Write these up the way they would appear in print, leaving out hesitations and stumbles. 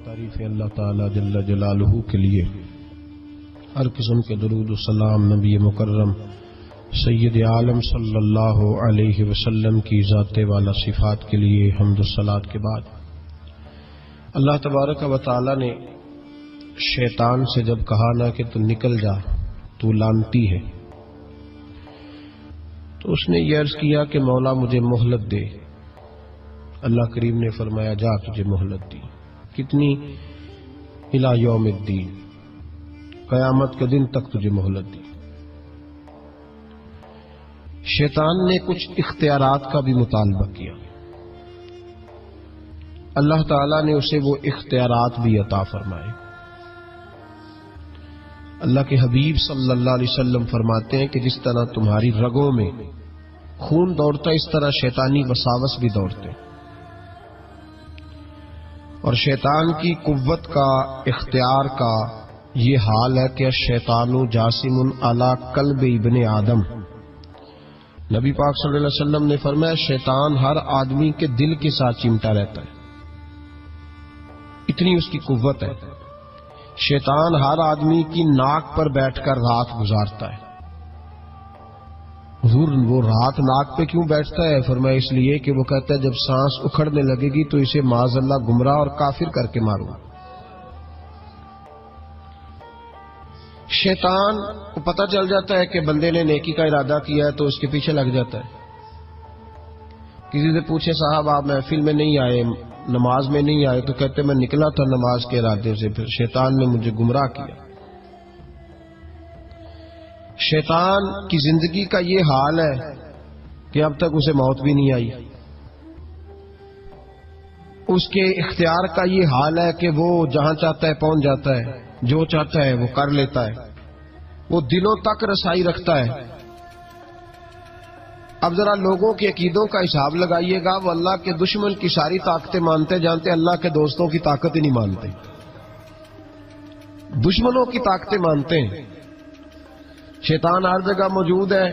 تعریف اللہ تعالی جل جلالہ کے لیے ہر قسم کے درود و سلام نبی مکرم سید عالم صلی اللہ علیہ وسلم کی ذات والا صفات کے لیے حمد و صلات کے بعد اللہ تبارک و تعالی نے شیطان سے جب کہا نا کہ تو نکل جا، تو لانتی ہے، تو اس نے یہ عرض کیا کہ مولا مجھے مہلت دے۔ اللہ کریم نے فرمایا جا تجھے مہلت دی، کتنی؟ الی یوم الدین، قیامت کے دن تک تجھے مہلت دی۔ شیطان نے کچھ اختیارات کا بھی مطالبہ کیا، اللہ تعالیٰ نے اسے وہ اختیارات بھی عطا فرمائے۔ اللہ کے حبیب صلی اللہ علیہ وسلم فرماتے ہیں کہ جس طرح تمہاری رگوں میں خون دوڑتا ہے، اس طرح شیطانی وساوس بھی دوڑتے ہیں، اور شیطان کی قوت کا، اختیار کا یہ حال ہے کہ شیطان جاسم علی قلب ابن آدم۔ نبی پاک صلی اللہ علیہ وسلم نے فرمایا شیطان ہر آدمی کے دل کے ساتھ چمٹا رہتا ہے، اتنی اس کی قوت ہے۔ شیطان ہر آدمی کی ناک پر بیٹھ کر رات گزارتا ہے۔ حضور وہ رات ناک پہ کیوں بیٹھتا ہے؟ فرمایا اس لیے کہ وہ کہتا ہے جب سانس اکھڑنے لگے گی تو اسے معاذ اللہ گمراہ اور کافر کر کے ماروں۔ شیطان کو پتہ چل جاتا ہے کہ بندے نے نیکی کا ارادہ کیا ہے تو اس کے پیچھے لگ جاتا ہے۔ کسی سے پوچھے صاحب آپ محفل میں نہیں آئے، نماز میں نہیں آئے، تو کہتے میں نکلا تھا نماز کے ارادے سے، پھر شیطان نے مجھے گمراہ کیا۔ شیطان کی زندگی کا یہ حال ہے کہ اب تک اسے موت بھی نہیں آئی۔ اس کے اختیار کا یہ حال ہے کہ وہ جہاں چاہتا ہے پہنچ جاتا ہے، جو چاہتا ہے وہ کر لیتا ہے، وہ دلوں تک رسائی رکھتا ہے۔ اب ذرا لوگوں کے عقیدوں کا حساب لگائیے گا، وہ اللہ کے دشمن کی ساری طاقتیں مانتے جانتے اللہ کے دوستوں کی طاقت ہی نہیں مانتے، دشمنوں کی طاقتیں مانتے ہیں۔ شیطان ہر جگہ موجود ہے،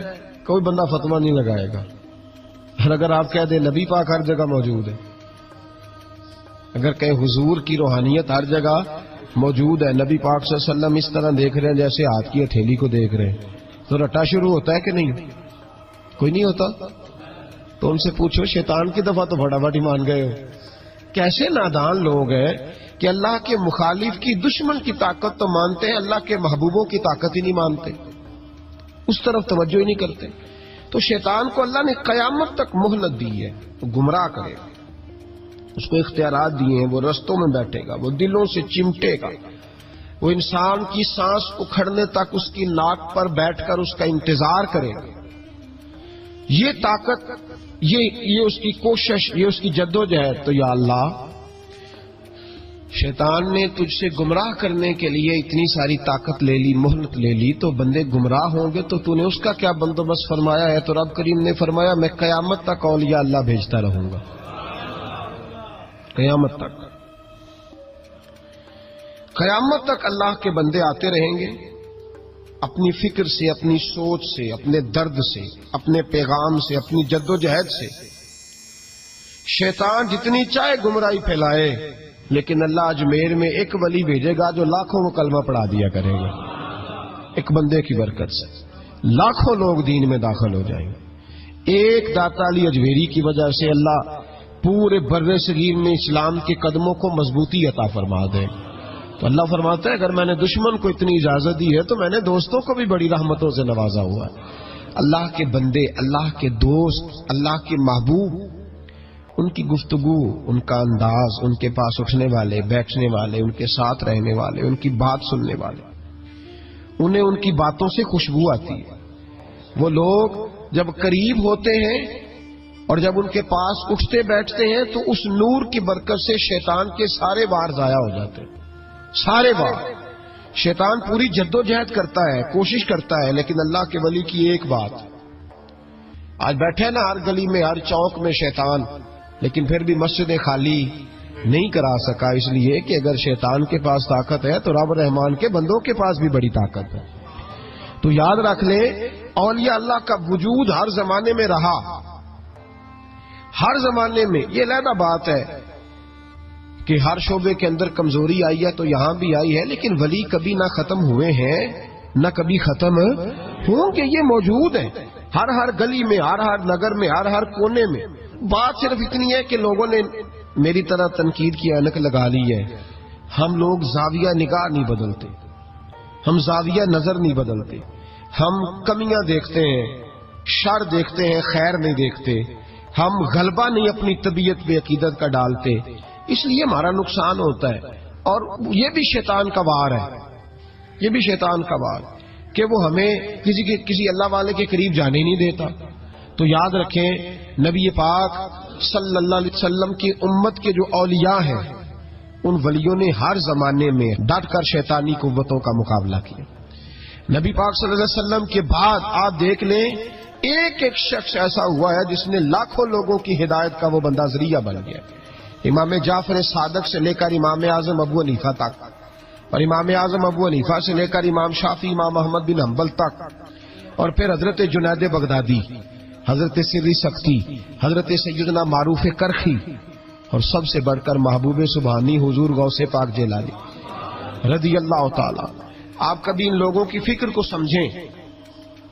کوئی بندہ فتویٰ نہیں لگائے گا، اور اگر آپ کہہ دیں نبی پاک ہر جگہ موجود ہے، اگر کہیں حضور کی روحانیت ہر جگہ موجود ہے، نبی پاک صلی اللہ علیہ وسلم اس طرح دیکھ رہے ہیں جیسے ہاتھ کی ہتھیلی کو دیکھ رہے ہیں، تو رٹا شروع ہوتا ہے کہ نہیں؟ کوئی نہیں ہوتا؟ تو ان سے پوچھو شیطان کی دفعہ تو فٹافٹ ہی مان گئے ہو۔ کیسے نادان لوگ ہیں کہ اللہ کے مخالف کی، دشمن کی طاقت تو مانتے ہیں، اللہ کے محبوبوں کی طاقت ہی نہیں مانتے، اس طرف توجہ ہی نہیں کرتے۔ تو شیطان کو اللہ نے قیامت تک مہلت دی ہے، وہ گمراہ کرے گا، اس کو اختیارات دیے ہیں، وہ رستوں میں بیٹھے گا، وہ دلوں سے چمٹے گا، وہ انسان کی سانس اکھڑنے تک اس کی ناک پر بیٹھ کر اس کا انتظار کرے گا۔ یہ طاقت، یہ اس کی کوشش، یہ اس کی جدوجہد۔ تو یا اللہ، شیطان نے تجھ سے گمراہ کرنے کے لیے اتنی ساری طاقت لے لی، مہلت لے لی، تو بندے گمراہ ہوں گے تو نے اس کا کیا بندوبست فرمایا ہے؟ تو رب کریم نے فرمایا میں قیامت تک اولیاء اللہ بھیجتا رہوں گا، قیامت تک، قیامت تک اللہ کے بندے آتے رہیں گے، اپنی فکر سے، اپنی سوچ سے، اپنے درد سے، اپنے پیغام سے، اپنی جدوجہد سے۔ شیطان جتنی چاہے گمراہی پھیلائے، لیکن اللہ اجمیر میں ایک ولی بھیجے گا جو لاکھوں کو کلمہ پڑھا دیا کرے گا، ایک بندے کی برکت سے لاکھوں لوگ دین میں داخل ہو جائیں گے۔ ایک داتا علی اجمیری کی وجہ سے اللہ پورے بر صغیر میں اسلام کے قدموں کو مضبوطی عطا فرما دے۔ تو اللہ فرماتا ہے اگر میں نے دشمن کو اتنی اجازت دی ہے تو میں نے دوستوں کو بھی بڑی رحمتوں سے نوازا ہوا ہے۔ اللہ کے بندے، اللہ کے دوست، اللہ کے محبوب، ان کی گفتگو، ان کا انداز، ان کے پاس اٹھنے والے، بیٹھنے والے، ان کے ساتھ رہنے والے، ان کی بات سننے والے، انہیں ان کی باتوں سے خوشبو آتی ہے۔ وہ لوگ جب قریب ہوتے ہیں اور جب ان کے پاس اٹھتے بیٹھتے ہیں تو اس نور کی برکت سے شیطان کے سارے وار ضائع ہو جاتے ہیں، سارے وار۔ شیطان پوری جدوجہد کرتا ہے، کوشش کرتا ہے، لیکن اللہ کے ولی کی ایک بات، آج بیٹھے نا ہر گلی میں، ہر چوک میں شیطان، لیکن پھر بھی مسجد خالی نہیں کرا سکا، اس لیے کہ اگر شیطان کے پاس طاقت ہے تو رب رحمان کے بندوں کے پاس بھی بڑی طاقت ہے۔ تو یاد رکھ لیں اولیاء اللہ کا وجود ہر زمانے میں رہا، ہر زمانے میں۔ یہ علیحدہ بات ہے کہ ہر شعبے کے اندر کمزوری آئی ہے تو یہاں بھی آئی ہے، لیکن ولی کبھی نہ ختم ہوئے ہیں نہ کبھی ختم ہوں گے، یہ موجود ہے ہر گلی میں، ہر نگر میں، ہر کونے میں۔ بات صرف اتنی ہے کہ لوگوں نے میری طرح تنقید کی اینک لگا لی ہے، ہم لوگ زاویہ نگاہ نہیں بدلتے، ہم زاویہ نظر نہیں بدلتے، ہم کمیاں دیکھتے ہیں، شر دیکھتے ہیں، خیر نہیں دیکھتے، ہم غلبہ نہیں اپنی طبیعت پہ عقیدت کا ڈالتے، اس لیے ہمارا نقصان ہوتا ہے۔ اور یہ بھی شیطان کا وار ہے، یہ بھی شیطان کا وار کہ وہ ہمیں کسی اللہ والے کے قریب جانے نہیں دیتا۔ تو یاد رکھیں، نبی پاک صلی اللہ علیہ وسلم کی امت کے جو اولیاء ہیں، ان ولیوں نے ہر زمانے میں ڈٹ کر شیطانی قوتوں کا مقابلہ کیا۔ نبی پاک صلی اللہ علیہ وسلم کے بعد آپ دیکھ لیں، ایک ایک شخص ایسا ہوا ہے جس نے لاکھوں لوگوں کی ہدایت کا وہ بندہ ذریعہ بن گیا۔ امام جعفر صادق سے لے کر امام اعظم ابو حنیفہ تک، اور امام اعظم ابو حنیفہ سے لے کر امام شافعی، امام احمد بن حنبل تک، اور پھر حضرت جنید بغدادی، حضرت سری سختی، حضرت سیدنا معروف کرخی، اور سب سے بڑھ کر محبوب سبحانی حضور غوث پاک جیلانی رضی اللہ تعالی۔ آپ کبھی ان لوگوں کی فکر کو سمجھیں،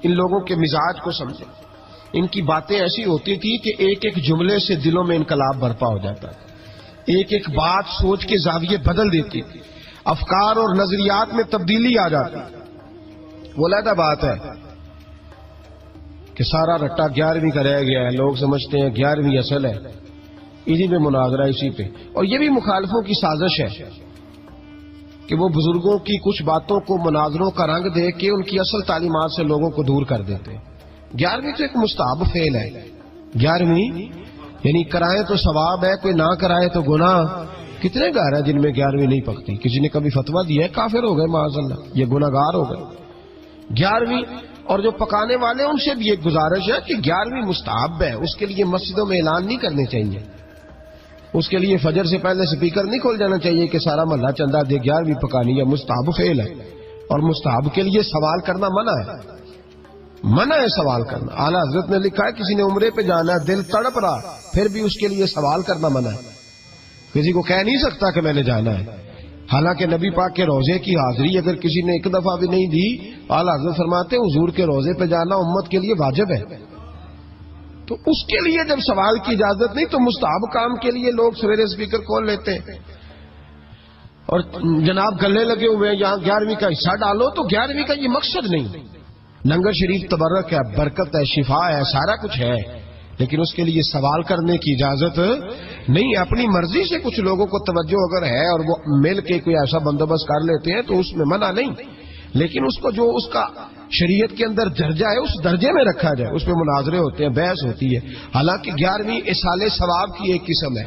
ان لوگوں کے مزاج کو سمجھیں۔ ان کی باتیں ایسی ہوتی تھی کہ ایک ایک جملے سے دلوں میں انقلاب برپا ہو جاتا ہے، ایک ایک بات سوچ کے زاویے بدل دیتی تھی، افکار اور نظریات میں تبدیلی آ جاتی۔ وہ علیحدہ بات ہے کہ سارا رٹا 11ویں کا رہ گیا ہے، لوگ سمجھتے ہیں 11ویں اصل ہے، اسی پہ مناظرہ، اسی پہ۔ اور یہ بھی مخالفوں کی سازش ہے کہ وہ بزرگوں کی کچھ باتوں کو مناظروں کا رنگ دے کے ان کی اصل تعلیمات سے لوگوں کو دور کر دیتے ہیں۔ 11ویں تو ایک مستحب فعل ہے، 11ویں یعنی کرائے تو ثواب ہے، کوئی نہ کرائے تو گناہ۔ کتنے گھر ہیں جن میں 11ویں نہیں پکتی؟ کسی نے کبھی فتویٰ دیا ہے کافر ہو گئے معاذ اللہ، یہ گناہ گار ہو گئے۔ 11ویں، اور جو پکانے والے ان سے بھی ایک گزارش ہے کہ 11ویں مستحب ہے، اس کے لیے مسجدوں میں اعلان نہیں کرنے چاہیے، اس کے لیے فجر سے پہلے سپیکر نہیں کھول جانا چاہیے کہ سارا محلہ چندہ دے 11ویں پکانی ہے، مستحب فعل ہے۔ اور مستحب کے لیے سوال کرنا منع ہے، منع ہے سوال کرنا۔ اعلیٰ حضرت نے لکھا ہے کسی نے عمرے پہ جانا ہے، دل تڑپ رہا، پھر بھی اس کے لیے سوال کرنا منع ہے، کسی کو کہہ نہیں سکتا کہ میں نے جانا ہے۔ حالانکہ نبی پاک کے روزے کی حاضری اگر کسی نے ایک دفعہ بھی نہیں دی، اعلیٰ حضرت فرماتے ہیں حضور کے روزے پہ جانا امت کے لیے واجب ہے، تو اس کے لیے جب سوال کی اجازت نہیں تو مستحب کام کے لیے لوگ سویرے اسپیکر کھول لیتے ہیں اور جناب گلے لگے ہوئے ہیں یہاں 11ویں کا حصہ ڈالو، تو 11ویں کا یہ مقصد نہیں۔ لنگر شریف تبرک ہے، برکت ہے، شفا ہے، سارا کچھ ہے، لیکن اس کے لیے سوال کرنے کی اجازت نہیں۔ اپنی مرضی سے کچھ لوگوں کو توجہ اگر ہے اور وہ مل کے کوئی ایسا بندوبست کر لیتے ہیں تو اس میں منع نہیں، لیکن اس کو جو اس کا شریعت کے اندر درجہ ہے اس درجے میں رکھا جائے، اس پہ مناظرے ہوتے ہیں، بحث ہوتی ہے۔ حالانکہ 11ویں اصال ثواب کی ایک قسم ہے،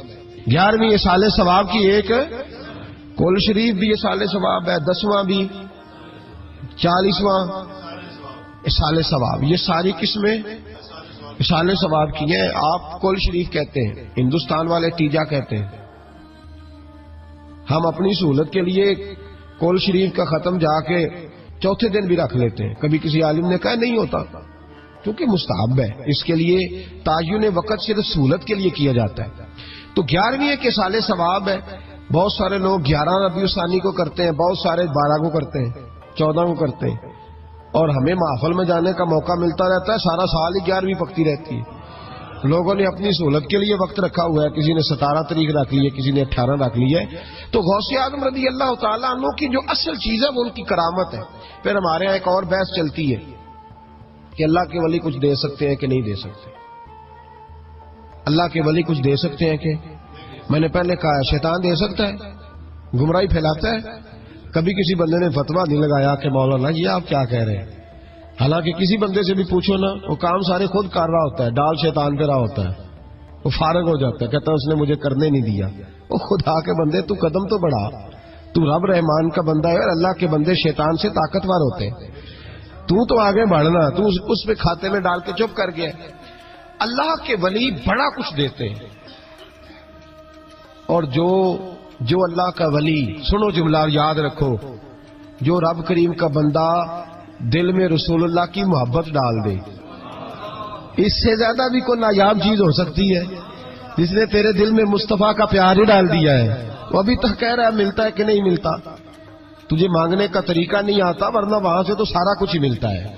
11ویں اصال ثواب کی ایک، کل شریف بھی اصال ثواب ہے، 10واں بھی، 40واں اصال ثواب، یہ ساری قسمیں اصال ثواب کی ہیں۔ آپ کل شریف کہتے ہیں، ہندوستان والے تیجا کہتے ہیں، ہم اپنی سہولت کے لیے کل شریف کا ختم جا کے چوتھے دن بھی رکھ لیتے ہیں، کبھی کسی عالم نے کہا نہیں ہوتا کیونکہ مستحب ہے، اس کے لیے تعین وقت صرف سہولت کے لیے کیا جاتا ہے۔ تو 11ویں ایک اصال ثواب ہے۔ بہت سارے لوگ 11 ربیع الثانی کو کرتے ہیں، بہت سارے 12 کو کرتے ہیں، 14 کو کرتے ہیں، اور ہمیں محفل میں جانے کا موقع ملتا رہتا ہے، سارا سال ہی 11ویں پکتی رہتی ہے۔ لوگوں نے اپنی سہولت کے لیے وقت رکھا ہوا ہے، کسی نے 17 تاریخ رکھ لی ہے، کسی نے 18 رکھ لی ہے۔ تو غوث اعظم رضی اللہ تعالیٰ عنہ کی جو اصل چیز ہے وہ ان کی کرامت ہے۔ پھر ہمارے یہاں ایک اور بحث چلتی ہے کہ اللہ کے ولی کچھ دے سکتے ہیں کہ نہیں دے سکتے، اللہ کے ولی کچھ دے سکتے ہیں کہ، میں نے پہلے کہا ہے شیطان دے سکتا ہے، گمراہی پھیلاتا ہے۔ کبھی کسی بندے نے فتویٰ نہیں لگایا کہ مولانا یہ آپ کیا کہہ رہے ہیں، حالانکہ کسی بندے سے بھی پوچھو نا، وہ کام سارے خود کر رہا ہوتا ہے، ڈال شیطان پہ رہا ہوتا ہے، وہ فارغ ہو جاتا ہے، کہتا ہے اس نے مجھے کرنے نہیں دیا۔ وہ خدا کے بندے تو قدم تو بڑھا، تو رب رحمان کا بندہ ہے، اور اللہ کے بندے شیطان سے طاقتور ہوتے ہیں، تو آگے بڑھنا، تو اس پہ کھاتے میں ڈال کے چپ کر گیا۔ اللہ کے ولی بڑا کچھ دیتے ہیں، اور جو اللہ کا ولی، سنو جملہ یاد رکھو، جو رب کریم کا بندہ دل میں رسول اللہ کی محبت ڈال دے، اس سے زیادہ بھی کوئی نایاب چیز ہو سکتی ہے؟ جس نے تیرے دل میں مصطفیٰ کا پیار ہی ڈال دیا ہے، وہ ابھی تک کہہ رہا ہے ملتا ہے کہ نہیں ملتا. تجھے مانگنے کا طریقہ نہیں آتا ورنہ وہاں سے تو سارا کچھ ہی ملتا ہے.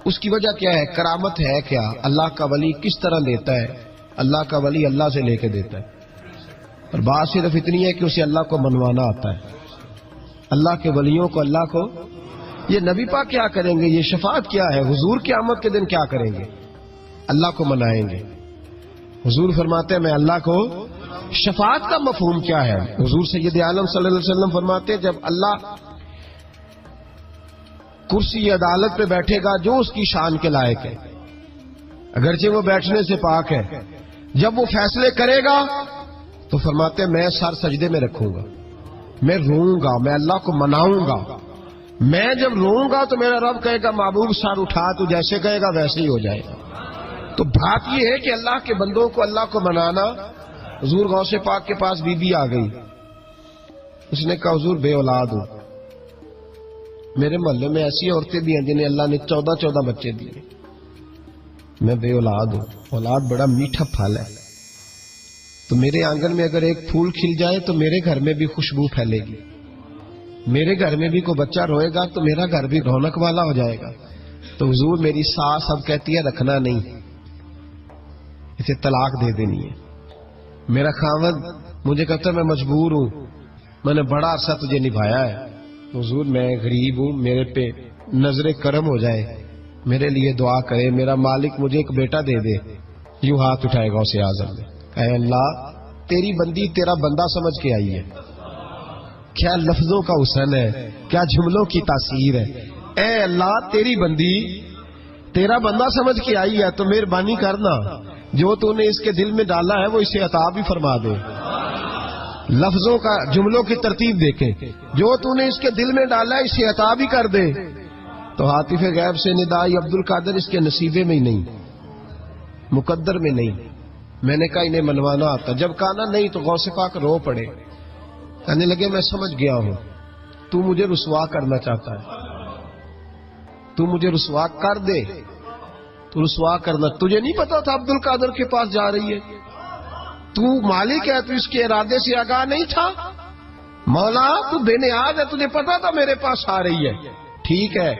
اس کی وجہ کیا ہے؟ کرامت ہے کیا؟ اللہ کا ولی کس طرح دیتا ہے؟ اللہ کا ولی اللہ سے لے کے دیتا ہے. اور بات صرف اتنی ہے کہ اسے اللہ کو منوانا آتا ہے. اللہ کے ولیوں کو اللہ کو. یہ نبی پاک کیا کریں گے؟ یہ شفاعت کیا ہے؟ حضور قیامت کے دن کیا کریں گے؟ اللہ کو منائیں گے. حضور فرماتے ہیں میں اللہ کو. شفاعت کا مفہوم کیا ہے؟ حضور سید عالم صلی اللہ علیہ وسلم فرماتے ہیں جب اللہ کرسی عدالت پہ بیٹھے گا جو اس کی شان کے لائق ہے، اگرچہ وہ بیٹھنے سے پاک ہے، جب وہ فیصلے کرے گا تو فرماتے ہیں میں سر سجدے میں رکھوں گا، میں روؤں گا، میں اللہ کو مناؤں گا. میں جب روؤں گا تو میرا رب کہے گا محبوب سر اٹھا، تو جیسے کہے گا ویسے ہی ہو جائے گا. تو بات یہ ہے کہ اللہ کے بندوں کو اللہ کو منانا. حضور غوث پاک کے پاس بی بی آ گئی. اس نے کہا حضور بے اولاد ہوں. میرے محلے میں ایسی عورتیں بھی ہیں جنہیں اللہ نے 14 بچے دیے. میں بے اولاد ہوں. اولاد بڑا میٹھا پھل ہے. تو میرے آنگن میں اگر ایک پھول کھل جائے تو میرے گھر میں بھی خوشبو پھیلے گی. میرے گھر میں بھی کوئی بچہ روئے گا تو میرا گھر بھی رونق والا ہو جائے گا. تو حضور میری ساس اب کہتی ہے رکھنا نہیں، اسے طلاق دے دینی ہے. میرا خاوند مجھے کہتا ہے میں مجبور ہوں، میں نے بڑا عرصہ تجھے نبھایا ہے. حضور میں غریب ہوں، میرے پہ نظر کرم ہو جائے، میرے لیے دعا کرے، میرا مالک مجھے ایک بیٹا دے دے. یوں ہاتھ اٹھائے گا اسے اعظم نے. اے اللہ تیری بندی تیرا بندہ سمجھ کے آئی ہے. کیا لفظوں کا حسن ہے، کیا جملوں کی تاثیر ہے. اے اللہ تیری بندی تیرا بندہ سمجھ کے آئی ہے تو مہربانی کرنا جو تو نے اس کے دل میں ڈالا ہے وہ اسے عطا بھی فرما دے. لفظوں کا جملوں کی ترتیب دیکھیں. جو تو نے اس کے دل میں ڈالا ہے اسے عطا بھی کر دے. تو عاطف غیب سے ندائی عبد القادر اس کے نصیبے میں ہی نہیں، مقدر میں نہیں. میں نے کہا انہیں منوانا آتا. جب کہا نا نہیں تو غوث پاک رو پڑے. کہنے لگے میں سمجھ گیا ہوں تو مجھے رسوا کرنا چاہتا ہے، تو مجھے رسوا کر دے. تو رسوا کرنا، تجھے نہیں پتا تھا عبد القادر کے پاس جا رہی ہے؟ تو مالک ہے، تو اس کے ارادے سے آگاہ نہیں تھا؟ مولا تو بے نیاز ہے، تجھے پتا تھا میرے پاس آ رہی ہے. ٹھیک ہے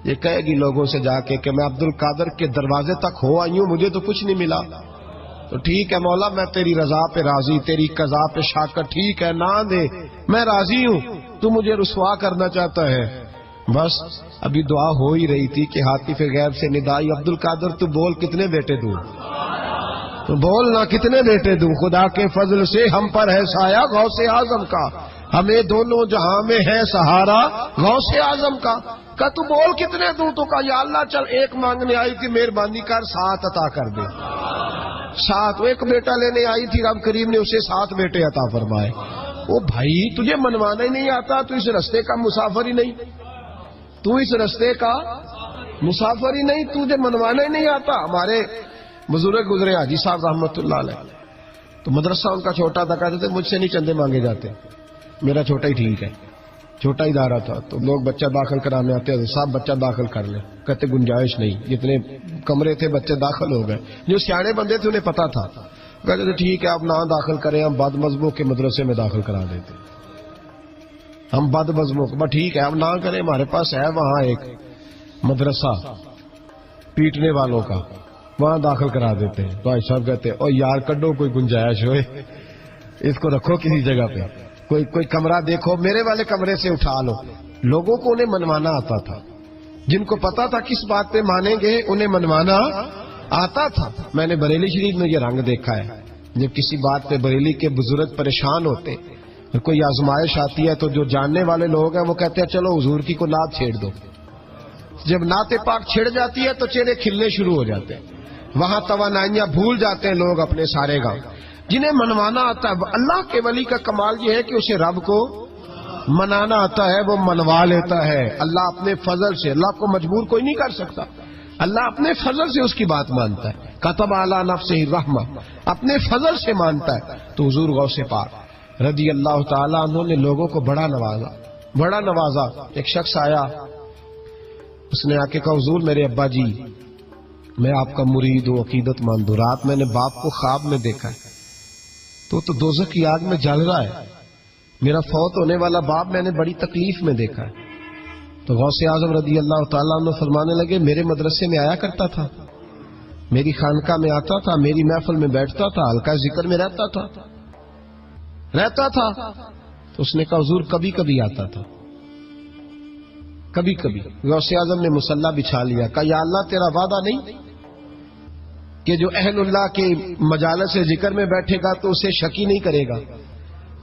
یہ کہے گی لوگوں سے جا کے کہ میں عبد القادر کے دروازے تک ہو آئی ہوں، مجھے تو کچھ نہیں ملا. تو ٹھیک ہے مولا میں تیری رضا پہ راضی، تیری قضا پہ شاکر. ٹھیک ہے نہ دے میں راضی ہوں، تو مجھے رسوا کرنا چاہتا ہے. بس ابھی دعا ہو ہی رہی تھی کہ عاطف غیب سے ندائی عبد القادر تو بول کتنے بیٹے دوں، تو بول نہ کتنے بیٹے دوں. خدا کے فضل سے ہم پر ہے سایہ غوث اعظم کا، ہمیں دونوں جہاں میں ہے سہارا غوث اعظم کا. کہ تو بول کتنے دوں؟ تو کہا یا اللہ چل ایک مانگنے آئی تھی، مہربانی کر 7 عطا کر دے. 7 ایک بیٹا لینے آئی تھی، رب کریم نے اسے 7 بیٹے عطا فرمائے. او بھائی تجھے منوانا ہی نہیں آتا، تو اس رستے کا مسافر ہی نہیں، تو اس رستے کا مسافر ہی نہیں، تجھے منوانا ہی نہیں آتا. ہمارے بزرگ گزرے حاجی صاحب رحمت اللہ علیہ، تو مدرسہ ان کا چھوٹا تھا، کہتے تھے مجھ سے نہیں چندے مانگے جاتے، میرا چھوٹا ہی ٹھیک ہے. چھوٹا ادارہ تھا تو لوگ بچہ داخل کرانے آتے ہیں، صاحب بچہ داخل کر لیں. کہتے گنجائش نہیں، جتنے کمرے تھے بچے داخل ہو گئے. جو سیانے بندے تھے انہیں پتا تھا، کہتے تھے ٹھیک ہے آپ نہ داخل کریں، ہم بد مذہبوں کے مدرسے میں داخل کرا دیتے. ہم بد مذہبوں کو ٹھیک ہے آپ نہ کریں، ہمارے پاس ہے وہاں ایک مدرسہ پیٹنے والوں کا، وہاں داخل کرا دیتے ہیں. بھائی صاحب کہتے او یار کڈو کوئی گنجائش ہوئے، اس کو رکھو کسی جگہ پہ، کوئی کمرہ دیکھو، میرے والے کمرے سے اٹھا لو. لوگوں کو انہیں منوانا آتا تھا، جن کو پتا تھا کس بات پہ مانیں گے انہیں منوانا آتا تھا. میں نے بریلی شریف میں یہ رنگ دیکھا ہے، جب کسی بات پہ بریلی کے بزرگ پریشان ہوتے، کوئی آزمائش آتی ہے تو جو جاننے والے لوگ ہیں وہ کہتے ہیں چلو حضور کی کو نعت چھیڑ دو. جب نعت پاک چھڑ جاتی ہے تو چہرے کھلنے شروع ہو جاتے ہیں، وہاں توانائیاں بھول جاتے ہیں لوگ اپنے سارے گاؤں. جنہیں منوانا آتا ہے، اللہ کے ولی کا کمال یہ ہے کہ اسے رب کو منانا آتا ہے، وہ منوا لیتا ہے. اللہ اپنے فضل سے، اللہ کو مجبور کوئی نہیں کر سکتا، اللہ اپنے فضل سے اس کی بات مانتا ہے. کتب علی نفسہ الرحمہ، اپنے فضل سے مانتا ہے. تو حضور غوث پاک رضی اللہ تعالیٰ عنہ نے لوگوں کو بڑا نوازا. ایک شخص آیا، اس نے آ کے کہا حضور میرے ابا جی میں آپ کا مرید ہوں، عقیدت مند ہوں، رات میں نے باپ کو خواب میں دیکھا ہے. تو دوزخ کی آگ میں جل رہا ہے. میرا فوت ہونے والا باپ میں نے بڑی تکلیف میں دیکھا ہے. تو غوث اعظم رضی اللہ تعالیٰ عنہ فرمانے لگے میرے مدرسے میں آیا کرتا تھا, میری خانقاہ میں آتا تھا, میری محفل میں بیٹھتا تھا, حلقہ ذکر میں رہتا تھا. تو اس نے کہا حضور کبھی کبھی آتا تھا, کبھی کبھی. غوث اعظم نے مصلی بچھا لیا, کہا یا اللہ تیرا وعدہ نہیں کہ جو اہل اللہ کے مجالس ذکر میں بیٹھے گا تو اسے شکی نہیں کرے گا,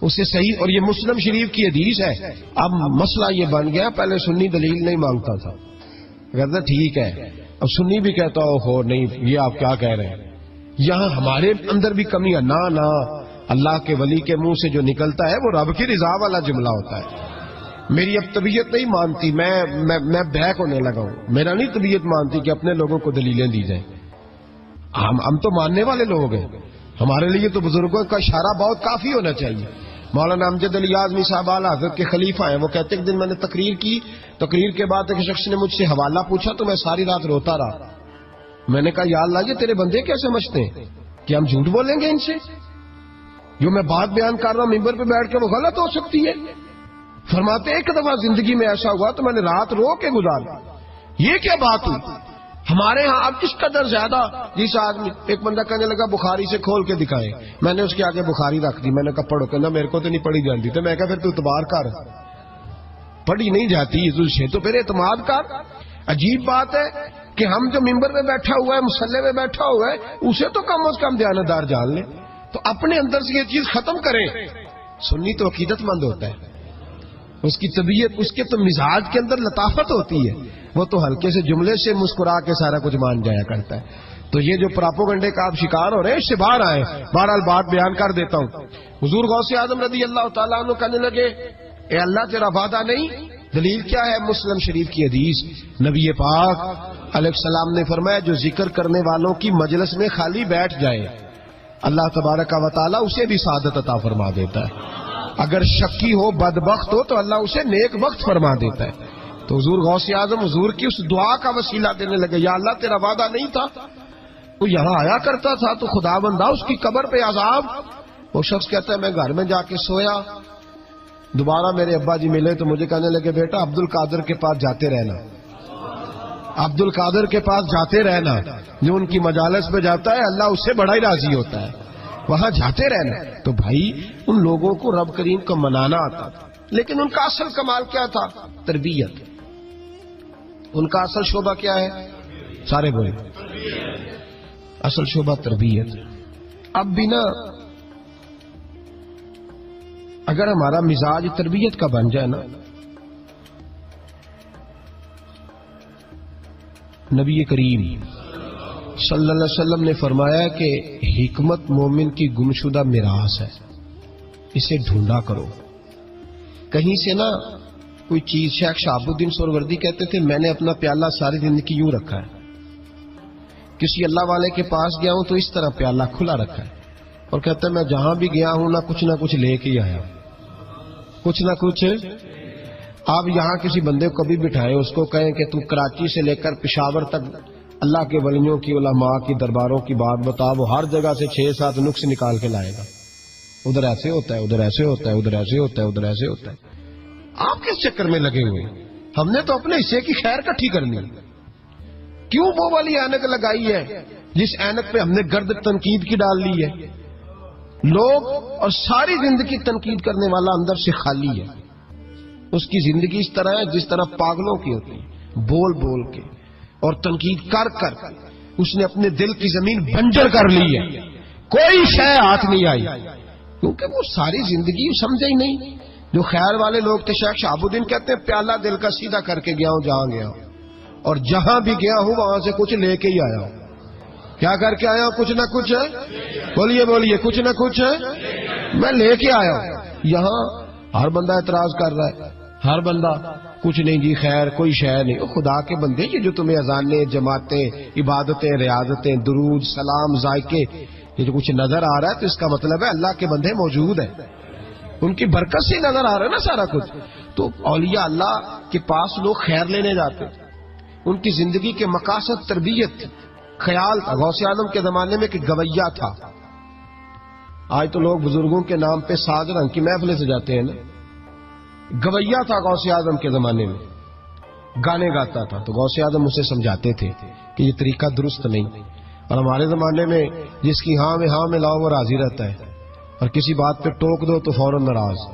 اسے صحیح. اور یہ مسلم شریف کی حدیث ہے. اب مسئلہ یہ بن گیا, پہلے سنی دلیل نہیں مانگتا تھا, کہتا ٹھیک ہے. اب سنی بھی کہتا ہو نہیں یہ آپ کیا کہہ رہے ہیں, یہاں ہمارے اندر بھی کمی ہے. نہ اللہ کے ولی کے منہ سے جو نکلتا ہے وہ رب کی رضا والا جملہ ہوتا ہے. میری اب طبیعت نہیں مانتی, میں بیک ہونے لگا ہوں. میرا نہیں طبیعت مانتی کہ اپنے لوگوں کو دلیلیں دی جائیں. ہم تو ماننے والے لوگ ہیں, ہمارے لیے تو بزرگوں کا اشارہ بہت کافی ہونا چاہیے. مولانا امجد علی اعظمی صاحب اعلیٰ حضرت کے خلیفہ ہیں, وہ کہتے ایک دن میں نے تقریر کی, تقریر کے بعد ایک شخص نے مجھ سے حوالہ پوچھا تو میں ساری رات روتا رہا. میں نے کہا یا اللہ یہ تیرے بندے کیسے سمجھتے ہیں کہ ہم جھوٹ بولیں گے ان سے؟ جو میں بات بیان کر رہا ہوں ممبر پہ بیٹھ کے وہ غلط ہو سکتی ہے. فرماتے ایک دفعہ زندگی میں ایسا ہوا تو میں نے رات رو کے گزارا. یہ کیا بات ہوئی ہمارے ہاں اب کس قدر زیادہ. جس آدمی ایک بندہ کہنے لگا بخاری سے کھول کے دکھائے, میں نے اس کے آگے بخاری رکھ دی, میں نے کہا پڑھو, کہنا میرے کو تو نہیں پڑھی جاتی. تو میں کہا پھر تو اعتبار کر, پڑھی نہیں جاتی تجھے تو پھر اعتماد کر. عجیب بات ہے کہ ہم جو ممبر میں بیٹھا ہوا ہے, مصلی میں بیٹھا ہوا ہے, اسے تو کم از کم دیانتدار جان لیں. تو اپنے اندر سے یہ چیز ختم کریں. سنی تو عقیدت مند ہوتا ہے, اس کی طبیعت, اس کے تو مزاج کے اندر لطافت ہوتی ہے, وہ تو ہلکے سے جملے سے مسکرا کے سارا کچھ مان جایا کرتا ہے. تو یہ جو پراپوگنڈے کا آپ شکار ہو رہے ہیں اس سے باہر آئے. بہرحال بات بیان کر دیتا ہوں. حضور غوث اعظم رضی اللہ تعالیٰ عنہ کہنے لگے اے اللہ تیرا وعدہ نہیں, دلیل کیا ہے؟ مسلم شریف کی حدیث, نبی پاک علیہ السلام نے فرمایا جو ذکر کرنے والوں کی مجلس میں خالی بیٹھ جائے اللہ تبارک و تعالیٰ اسے بھی سعادت عطا فرما دیتا ہے. اگر شکی ہو, بدبخت ہو, تو اللہ اسے نیک وقت فرما دیتا ہے. تو حضور غوث اعظم حضور کی اس دعا کا وسیلہ دینے لگے, یا اللہ تیرا وعدہ نہیں تھا وہ یہاں آیا کرتا تھا تو خدا بندہ اس کی قبر پہ عذاب. وہ شخص کہتا ہے میں گھر میں جا کے سویا, دوبارہ میرے ابا جی ملے تو مجھے کہنے لگے بیٹا عبد القادر کے پاس جاتے رہنا, عبد القادر کے پاس جاتے رہنا, جو ان کی مجالس پہ جاتا ہے اللہ اس سے بڑا ہی راضی ہوتا ہے, وہاں جاتے رہنا. تو بھائی ان لوگوں کو رب کریم کو منانا آتا تھا, لیکن ان کا اصل کمال کیا تھا؟ تربیت. ان کا اصل شعبہ کیا ہے؟ سارے بولے, اصل شعبہ تربیت. اب بھی نا اگر ہمارا مزاج تربیت کا بن جائے نا, نبی کریم صلی اللہ علیہ وسلم نے فرمایا کہ حکمت مومن کی گمشدہ میراث ہے, اسے ڈھونڈا کرو. کہیں سے نا کوئی چیز, شیخ شہاب الدین سہروردی کہتے تھے میں نے اپنا پیالہ ساری زندگی یوں رکھا ہے, کسی اللہ والے کے پاس گیا ہوں تو اس طرح پیالہ کھلا رکھا ہے, اور کہتا ہے میں جہاں بھی گیا ہوں نہ کچھ لے کے ہی آیا, کچھ نہ کچھ. آپ یہاں کسی بندے کو کبھی بٹھائیں, اس کو کہیں کہ تو کراچی سے لے کر پشاور تک اللہ کے ولیوں کی, علماء کی درباروں کی بات بتا, وہ ہر جگہ سے 6-7 نقص نکال کے لائے گا. ادھر ایسے ہوتا ہے, ادھر ایسے ہوتا ہے, ادھر ایسے ہوتا ہے, ادھر ایسے ہوتا ہے. آپ کس چکر میں لگے ہوئے؟ ہم نے تو اپنے حصے کی خیر کٹھی کرنی. کیوں وہ والی اینک لگائی ہے جس اینک پہ ہم نے گرد تنقید کی ڈال لی ہے؟ لوگ اور ساری زندگی تنقید کرنے والا اندر سے خالی ہے, اس کی زندگی اس طرح ہے جس طرح پاگلوں کی ہوتی ہے, بول بول کے اور تنقید کر کر اس نے اپنے دل کی زمین بنجر کر لی ہے, کوئی شے ہاتھ نہیں آئی, کیونکہ وہ ساری زندگی سمجھے ہی نہیں. جو خیر والے لوگ تھے, شیخ شہاب الدین کہتے ہیں پیالہ دل کا سیدھا کر کے گیا ہوں جہاں گیا ہوں, اور جہاں بھی گیا ہوں وہاں سے کچھ لے کے ہی آیا ہوں. کیا کر کے آیا ہوں؟ کچھ نہ کچھ. بولیے کچھ نہ کچھ میں لے کے آیا ہوں. یہاں ہر بندہ اعتراض کر رہا ہے, ہر بندہ کچھ نہیں جی خیر کوئی شے نہیں. خدا کے بندے یہ جو تمہیں اذانیں, جماعتیں, عبادتیں, ریاضتیں, درود, سلام, ذائقے, یہ جو کچھ نظر آ رہا ہے تو اس کا مطلب ہے اللہ کے بندے موجود ہیں, ان کی برکت سے نظر آ رہا ہے نا سارا کچھ. تو اولیاء اللہ کے پاس لوگ خیر لینے جاتے, ان کی زندگی کے مقاصد تربیت, خیال تھا. غوث اعظم کے زمانے میں کہ گویا تھا, آج تو لوگ بزرگوں کے نام پہ ساز رنگ کی محفلیں سجاتے ہیں نا. گویا تھا غوث اعظم کے زمانے میں, گانے گاتا تھا, تو غوث اعظم اسے سمجھاتے تھے کہ یہ طریقہ درست نہیں. اور ہمارے زمانے میں جس کی ہاں میں ہاں ملاؤ وہ راضی رہتا ہے, اور کسی بات پہ ٹوک دو تو فوراً ناراض.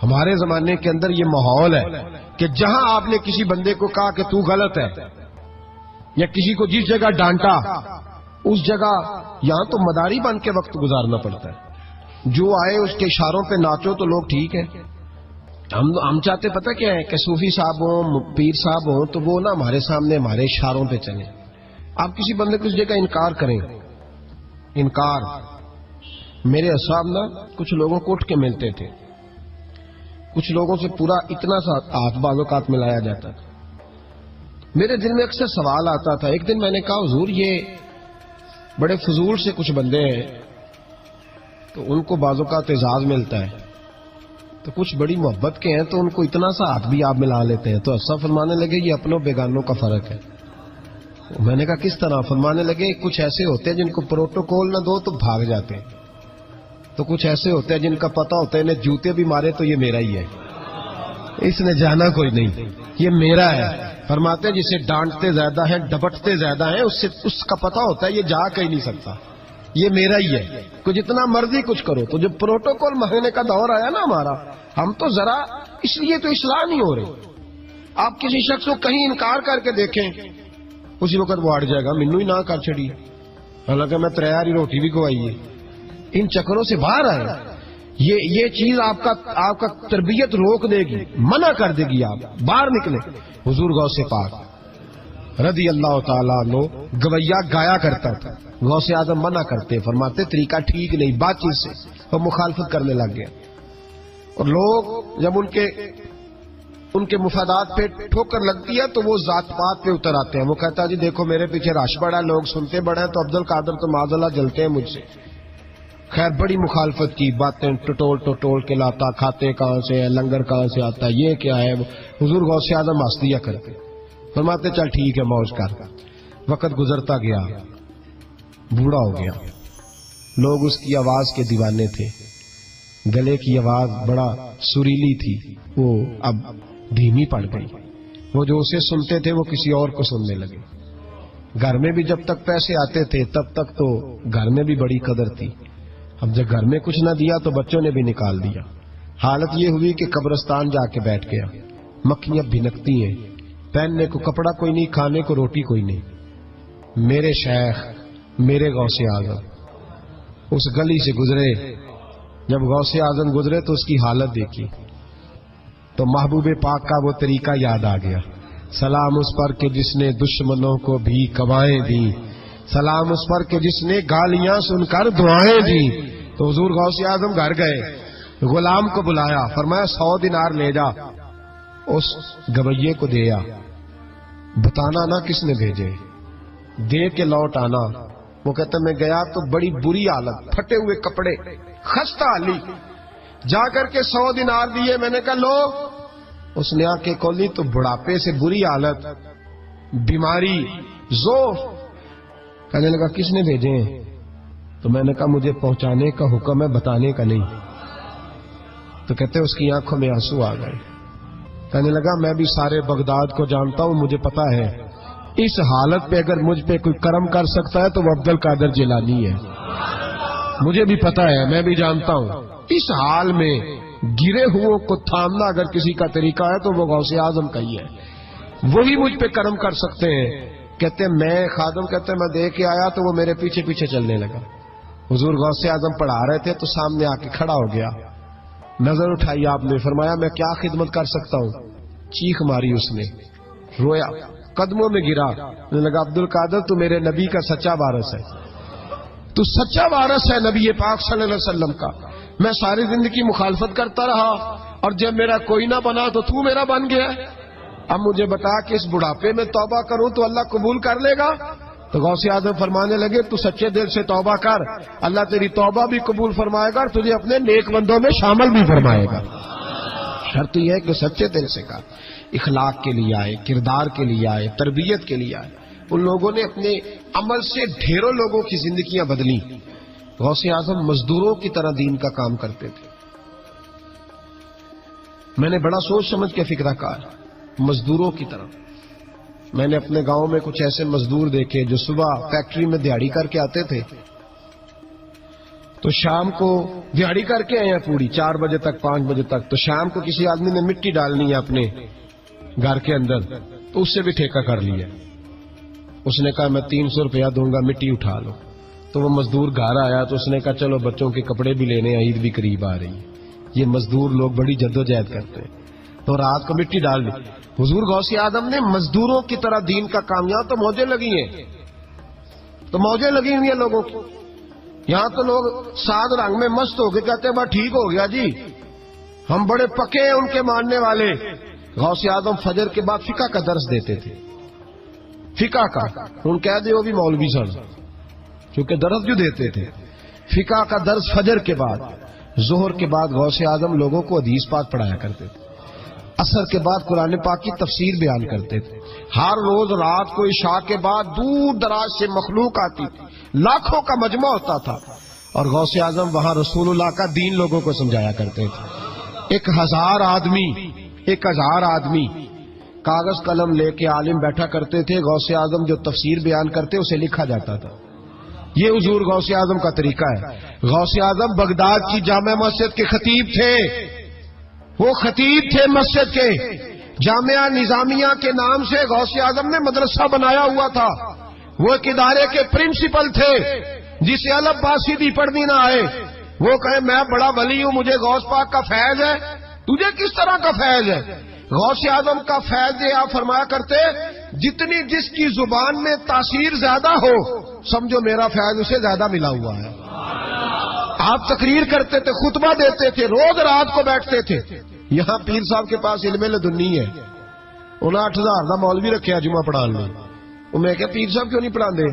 ہمارے زمانے کے اندر یہ ماحول ہے کہ جہاں آپ نے کسی بندے کو کہا کہ تو غلط ہے, یا کسی کو جس جگہ ڈانٹا اس جگہ یہاں تو مداری بن کے وقت گزارنا پڑتا ہے. جو آئے اس کے اشاروں پہ ناچو تو لوگ ٹھیک ہے. ہم چاہتے پتہ کیا ہے کہ صوفی صاحب ہوں, پیر صاحب ہوں, تو وہ نا ہمارے سامنے ہمارے اشاروں پہ چلیں. آپ کسی بندے کو اس جگہ انکار کریں, انکار. میرے صاحب نا کچھ لوگوں کو اٹھ کے ملتے تھے, کچھ لوگوں سے پورا اتنا سا ہاتھ بازوقات ملایا جاتا تھا. میرے دل میں اکثر سوال آتا تھا. ایک دن میں نے کہا حضور یہ بڑے فضول سے کچھ بندے ہیں, تو ان کو بازوقات اعزاز ملتا ہے, تو کچھ بڑی محبت کے ہیں تو ان کو اتنا سا ہاتھ بھی آپ ملا لیتے ہیں. تو ایسا فرمانے لگے یہ اپنوں بیگانوں کا فرق ہے. میں نے کہا کس طرح؟ فرمانے لگے کچھ ایسے ہوتے ہیں جن کو پروٹوکول نہ دو تو بھاگ جاتے ہیں, تو کچھ ایسے ہوتے ہیں جن کا پتہ ہوتا ہے انہیں جوتے بھی مارے تو یہ میرا ہی ہے, اس نے جانا کوئی نہیں, یہ میرا ہے. فرماتے ہیں جسے ڈانٹتے زیادہ ہیں ڈپٹتے زیادہ ہیں, اس کا پتہ ہوتا ہے یہ جا کہیں نہیں سکتا, یہ میرا ہی ہے. تو جتنا مرضی کچھ کرو. تو جب پروٹوکول مہینے کا دور آیا نا ہمارا, ہم تو ذرا اس لیے تو اصلاح نہیں ہو رہی. آپ کسی شخص کو کہیں انکار کر کے دیکھیں, اسی وقت وہ اڑ جائے گا مینوں ہی نہ کر چھڑی, حالانکہ میں تریاری روٹی بھی کھوائی ہے. ان چکروں سے باہر آئے. یہ چیز آپ کا تربیت روک دے گی, منع کر دے گی, آپ باہر نکلیں. حضور غوث پاک رضی اللہ تعالیٰ عنہ گویا گایا کرتا تھا, غوث اعظم منع کرتے, فرماتے طریقہ ٹھیک نہیں, بات چیز سے وہ مخالفت کرنے لگ گیا. اور لوگ جب ان کے مفادات پہ ٹھوکر لگتی ہے تو وہ ذات پات پہ اتر آتے ہیں. وہ کہتا ہے جی دیکھو میرے پیچھے رش بڑا, لوگ سنتے بڑے ہیں, تو عبد القادر تو معاذ اللہ جلتے ہیں مجھ سے. خیر بڑی مخالفت کی, باتیں ٹٹول کے لاتا, کھاتے کہاں سے ہے, لنگر کہاں سے آتا ہے, یہ کیا ہے. حضور غوث اعظم ہنس دیا کرتے, فرماتے چل ٹھیک ہے موج کر. وقت گزرتا گیا, بوڑھا ہو گیا, لوگ اس کی آواز کے دیوانے تھے. گلے کی آواز بڑا سریلی تھی, وہ اب دھیمی پڑ گئی. وہ جو اسے سنتے تھے وہ کسی اور کو سننے لگے. گھر میں بھی جب تک پیسے آتے تھے تب تک تو گھر میں بھی بڑی قدر تھی. اب جب گھر میں کچھ نہ دیا تو بچوں نے بھی نکال دیا. حالت یہ ہوئی کہ قبرستان جا کے بیٹھ گیا. مکھیاں بھنکتی ہیں, پہننے کو کپڑا کوئی نہیں, کھانے کو روٹی کوئی نہیں. میرے شیخ میرے غوث اعظم اس گلی سے گزرے. جب غوث اعظم گزرے تو اس کی حالت دیکھی تو محبوب پاک کا وہ طریقہ یاد آ گیا. سلام اس پر کہ جس نے دشمنوں کو بھی کوائیں دی, سلام اس پر کہ جس نے گالیاں سن کر دعائیں دی. تو حضور غوث اعظم گھر گئے, غلام کو بلایا, فرمایا 100 دینار لے جا, اس گویے کو دیا, بتانا نہ کس نے بھیجے, دے کے لوٹ آنا. وہ کہتا میں گیا تو بڑی بری حالت, پھٹے ہوئے کپڑے, خستہ حالی. جا کر کے 100 دینار دیے. میں نے کہا لو. اس نے آ کے کھولی تو بڑھاپے سے بری حالت, بیماری, ذوف. کہنے لگا کس نے بھیجے ہیں؟ تو میں نے کہا مجھے پہنچانے کا حکم ہے, بتانے کا نہیں. تو کہتے اس کی آنکھوں میں آنسو آ گئے. کہنے لگا میں بھی سارے بغداد کو جانتا ہوں, مجھے پتا ہے اس حالت پہ اگر مجھ پہ کوئی کرم کر سکتا ہے تو وہ عبد القادر جیلانی ہے. مجھے بھی پتا ہے, میں بھی جانتا ہوں. اس حال میں گرے ہوئوں کو تھامنا اگر کسی کا طریقہ ہے تو وہ غوث اعظم کا ہی ہے, وہی مجھ پہ کرم کر سکتے ہیں. کہتے میں خادم, کہتے میں دے کے آیا تو وہ میرے پیچھے پیچھے چلنے لگا. حضور غوث اعظم پڑھا رہے تھے تو سامنے آ کے کھڑا ہو گیا, نظر اٹھائی آپ نے, فرمایا میں کیا خدمت کر سکتا ہوں. چیخ ماری اس نے, رویا, قدموں میں گرا. لگا عبد القادر تو میرے نبی کا سچا وارث ہے, تو سچا وارث ہے نبی پاک صلی اللہ علیہ وسلم کا. میں ساری زندگی مخالفت کرتا رہا اور جب میرا کوئی نہ بنا تو میرا بن گیا. اب مجھے بتا کہ اس بڑھاپے میں توبہ کروں تو اللہ قبول کر لے گا؟ تو غوث اعظم فرمانے لگے تو سچے دل سے توبہ کر, اللہ تیری توبہ بھی قبول فرمائے گا اور تجھے اپنے نیک بندوں میں شامل بھی فرمائے گا. شرط یہ ہے کہ سچے دل سے کر, اخلاق کے لیے آئے, کردار کے لیے آئے, تربیت کے لیے آئے. ان لوگوں نے اپنے عمل سے ڈھیروں لوگوں کی زندگیاں بدلی. غوث اعظم مزدوروں کی طرح دین کا کام کرتے تھے. میں نے بڑا سوچ سمجھ کے فکرہ کار، مزدوروں کی طرح. میں نے اپنے گاؤں میں کچھ ایسے مزدور دیکھے جو صبح فیکٹری میں دیہڑی کر کے آتے تھے تو شام کو دیہڑی کر کے آئے ہیں پوری 4 بجے تک 5 بجے تک، تو شام کو کسی آدمی نے مٹی ڈالنی ہے اپنے گھر کے اندر تو اس سے بھی ٹھیکہ کر لیا. اس نے کہا میں 300 روپیہ دوں گا، مٹی اٹھا لو. تو وہ مزدور گھر آیا تو اس نے کہا چلو بچوں کے کپڑے بھی لینے، عید بھی قریب آ رہی ہے. یہ مزدور لوگ بڑی جدوجہد کرتے ہیں. تو رات کو مٹی ڈال دی. حضور غوث اعظم نے مزدوروں کی طرح دین کا کام، یہاں تو موجیں لگی ہیں، تو موجیں لگی ہوئی ہیں لوگوں کی. یہاں تو لوگ ساد رنگ میں مست ہو کے کہتے ہیں بس ٹھیک ہو گیا جی، ہم بڑے پکے ہیں ان کے ماننے والے. غوث اعظم فجر کے بعد فقہ کا درس دیتے تھے. فقہ کا ان کہہ دے وہ بھی مولوی سن، کیونکہ درس جو دیتے تھے. فقہ کا درس فجر کے بعد. ظہر کے بعد غوث اعظم لوگوں کو حدیث پاک پڑھایا کرتے تھے. عصر کے بعد قرآن پاک کی تفسیر بیان کرتے تھے. ہر روز رات کو عشاء کے بعد دور دراز سے مخلوق آتی تھی، لاکھوں کا مجمع ہوتا تھا، اور غوث اعظم وہاں رسول اللہ کا دین لوگوں کو سمجھایا کرتے تھے. 1000 آدمی کاغذ قلم لے کے عالم بیٹھا کرتے تھے. غوث اعظم جو تفسیر بیان کرتے اسے لکھا جاتا تھا. یہ حضور غوث اعظم کا طریقہ ہے. غوث اعظم بغداد کی جامع مسجد کے خطیب تھے. وہ خطیب تھے مسجد کے. جامعہ نظامیہ کے نام سے غوث اعظم نے مدرسہ بنایا ہوا تھا. وہ ایک ادارے کے پرنسپل تھے. جسے الف با سیدھی پڑھنی نہ آئے وہ کہے میں بڑا ولی ہوں، مجھے غوث پاک کا فیض ہے. تجھے کس طرح کا فیض ہے؟ غوث اعظم کا فیض یہ آپ فرمایا کرتے جتنی جس کی زبان میں تاثیر زیادہ ہو سمجھو میرا فیض اسے زیادہ ملا ہوا ہے. آپ تقریر کرتے تھے، خطبہ دیتے تھے، روز رات کو بیٹھتے تھے. یہاں پیر صاحب کے پاس علم لدنی ہے، انہیں 8000 کا مولوی رکھا جمعہ پڑھان میں. میں کہا پیر صاحب کیوں نہیں پڑھا دے؟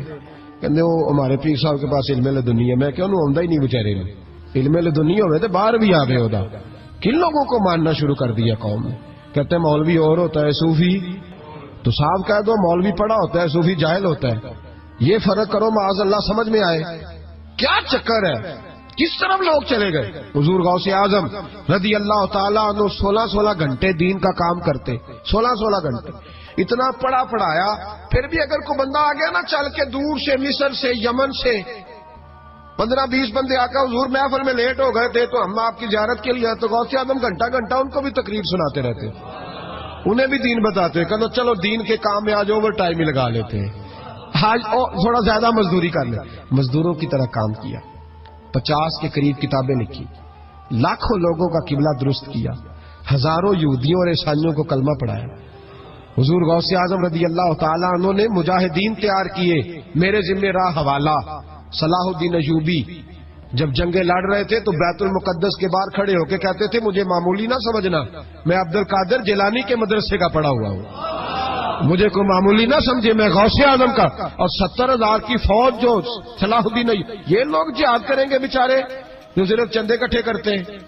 کہتے وہ ہمارے پیر صاحب کے پاس علم لدنی ہے. میں کہ انہوں آندا ہی نہیں بچارے میں. علم لدنی ہوئے تو باہر بھی آگے ہوتا. کن لوگوں کو ماننا شروع کر دیا قوم نے؟ کہتے ہیں مولوی اور ہوتا ہے صوفی. تو صاحب کہہ دو مولوی پڑھا ہوتا ہے صوفی جاہل ہوتا ہے. یہ فرق کرو معاذ اللہ سمجھ میں آئے. کیا چکر ہے؟ کس طرف لوگ چلے گئے؟ حضور غوث اعظم رضی اللہ تعالیٰ عنہ 16 گھنٹے دین کا کام کرتے. 16 گھنٹے اتنا پڑھا پڑھایا. پھر بھی اگر کوئی بندہ آ گیا نا چل کے دور سے، مصر سے، یمن سے 15-20 بندے آ کر حضور محفل میں لیٹ ہو گئے تھے تو ہم آپ کی زیارت کے لیے، تو غوث اعظم گھنٹہ ان کو بھی تقریر سناتے رہتے، انہیں بھی دین بتاتے. کہ چلو دین کے کام میں آج اوور ٹائم ہی لگا لیتے ہیں، آج تھوڑا زیادہ مزدوری کر لیں. مزدوروں کی طرح کام کیا. 50 کے قریب کتابیں لکھی، لاکھوں لوگوں کا قبلہ درست کیا، ہزاروں یہودیوں اور عیسائیوں کو کلمہ پڑھایا. حضور غوث اعظم رضی اللہ تعالیٰ عنہ نے مجاہدین تیار کیے. میرے ذمہ راہ حوالہ صلاح الدین ایوبی جب جنگیں لڑ رہے تھے تو بیت المقدس کے باہر کھڑے ہو کے کہتے تھے مجھے معمولی نہ سمجھنا، میں عبد القادر جیلانی کے مدرسے کا پڑھا ہوا ہوں، مجھے کوئی معمولی نہ سمجھے، میں غوث اعظم کا. اور 70,000 کی فوج جو صلاح الدین، یہ لوگ جہاد کریں گے بیچارے جو صرف چندے اکٹھے کرتے ہیں،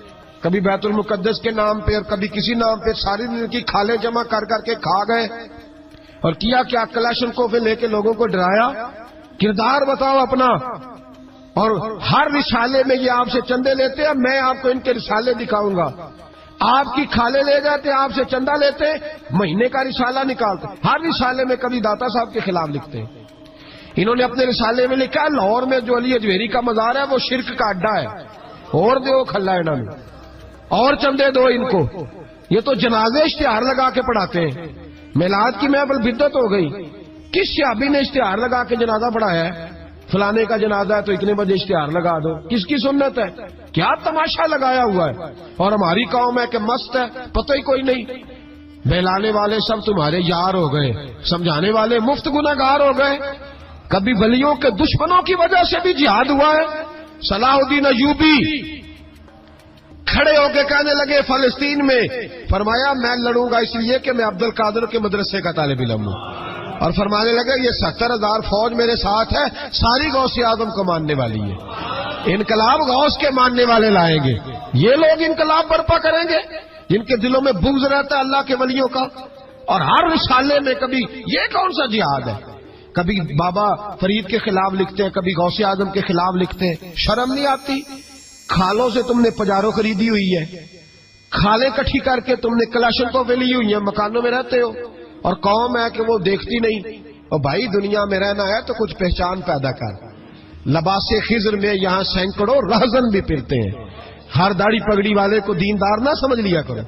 کبھی بیت المقدس کے نام پہ اور کبھی کسی نام پہ ساری دن کی کھالیں جمع کر کے کھا گئے. اور کیا کلاشن کو لے کے لوگوں کو ڈرایا. کردار بتاؤ اپنا. اور ہر رسالے میں یہ آپ سے چندے لیتے ہیں، میں آپ کو ان کے رسالے دکھاؤں گا. آپ کی کھالے لے جاتے، آپ سے چندہ لیتے، مہینے کا رسالہ نکالتے. ہر رسالے میں کبھی داتا صاحب کے خلاف لکھتے. انہوں نے اپنے رسالے میں لکھا ہے لاہور میں جو علی اجویری کا مزار ہے وہ شرک کا اڈا ہے، اور دو کھلا انہوں نے، اور چندے دو ان کو. یہ تو جنازے اشتہار لگا کے پڑھاتے ہیں. میلاد کی محفل بدعت ہو گئی. کس صحابی نے اشتہار لگا کے جنازہ پڑھایا ہے؟ فلانے کا جنازہ ہے تو اتنے بجے اشتہار لگا دو. کس کی سنت ہے؟ کیا تماشا لگایا ہوا ہے. اور ہماری قوم ہے کہ مست ہے، پتہ ہی کوئی نہیں. بہلانے والے سب تمہارے یار ہو گئے، سمجھانے والے مفت گناہگار ہو گئے. کبھی ولیوں کے دشمنوں کی وجہ سے بھی جہاد ہوا ہے. صلاح الدین ایوبی کھڑے ہو کے کہنے لگے فلسطین میں، فرمایا میں لڑوں گا اس لیے کہ میں عبد القادر کے مدرسے کا طالب علم ہوں. اور فرمانے لگے یہ 70,000 فوج میرے ساتھ ہے، ساری غوث اعظم کو ماننے والی ہے. انقلاب غوث کے ماننے والے لائیں گے. یہ لوگ انقلاب برپا کریں گے جن کے دلوں میں بغض رہتا ہے اللہ کے ولیوں کا. اور ہر رسالے میں کبھی یہ کون سا جہاد ہے؟ کبھی بابا فرید کے خلاف لکھتے ہیں، کبھی غوث اعظم کے خلاف لکھتے ہیں. شرم نہیں آتی؟ کھالوں سے تم نے پجارو خریدی ہوئی ہے، کھالیں کٹھی کر کے تم نے کلاشنکوف پہ لی ہوئی ہیں، مکانوں میں رہتے ہو، اور قوم ہے کہ وہ دیکھتی نہیں. اور بھائی دنیا میں رہنا ہے تو کچھ پہچان پیدا کر. لباس خضر میں یہاں سینکڑوں رہزن بھی پھرتے ہیں. ہر داڑھی پگڑی والے کو دیندار نہ سمجھ لیا کرو،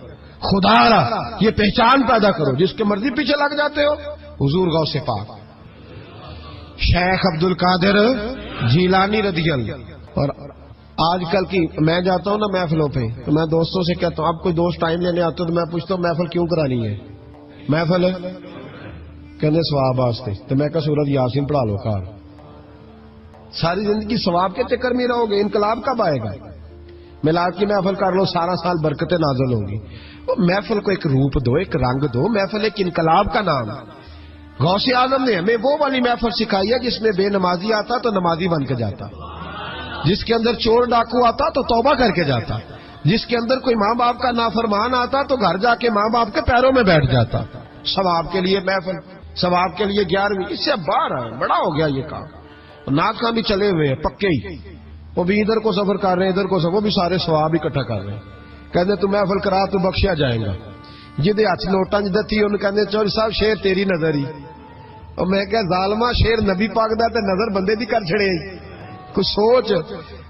خدا را یہ پہچان پیدا کرو. جس کے مرضی پیچھے لگ جاتے ہو. حضور غوث پاک شیخ عبد القادر جیلانی رضی اللہ. اور آج کل کی میں جاتا ہوں نا محفلوں پہ تو میں دوستوں سے کہتا ہوں اب کوئی دوست ٹائم لینے آتے تو میں پوچھتا ہوں محفل کیوں کرانی ہے؟ محفل کہنے ثواب واسطے. تو میں کہا سورۃ یاسین پڑھا لو کار. ساری زندگی ثواب کے چکر میں رہو گے، انقلاب کب آئے گا؟ میلاد کی محفل کر لو، سارا سال برکتیں نازل ہوں گی. وہ محفل کو ایک روپ دو، ایک رنگ دو. محفل ایک انقلاب کا نام ہے. غوث اعظم نے ہمیں وہ والی محفل سکھائی ہے جس میں بے نمازی آتا تو نمازی بن کے جاتا، جس کے اندر چور ڈاکو آتا تو توبہ کر کے جاتا، جس کے اندر کوئی ماں باپ کا نافرمان آتا تو گھر جا کے ماں باپ کے پیروں میں بیٹھ جاتا. ثواب کے لیے محفل، ثواب کے لیے 11ویں. اس سے باہر ہے، بڑا ہو گیا یہ کام. ناکاں بھی چلے ہوئے ہیں پکے ہی، وہ بھی ادھر کو سفر کر رہے ہیں ادھر کو سفر، وہ بھی سارے ثواب اکٹھا کر رہے ہیں. کہتے تو محفل کرا تو بخشیا جائے گا. جدے ہاتھ نوٹاں جدتی انہوں کہتے چوری صاحب شیر تیری نظر ہی. اور میں کہ ظالمہ شیر نبی پاک دا تے نظر بندے دی کر چھڑے کچھ سوچ.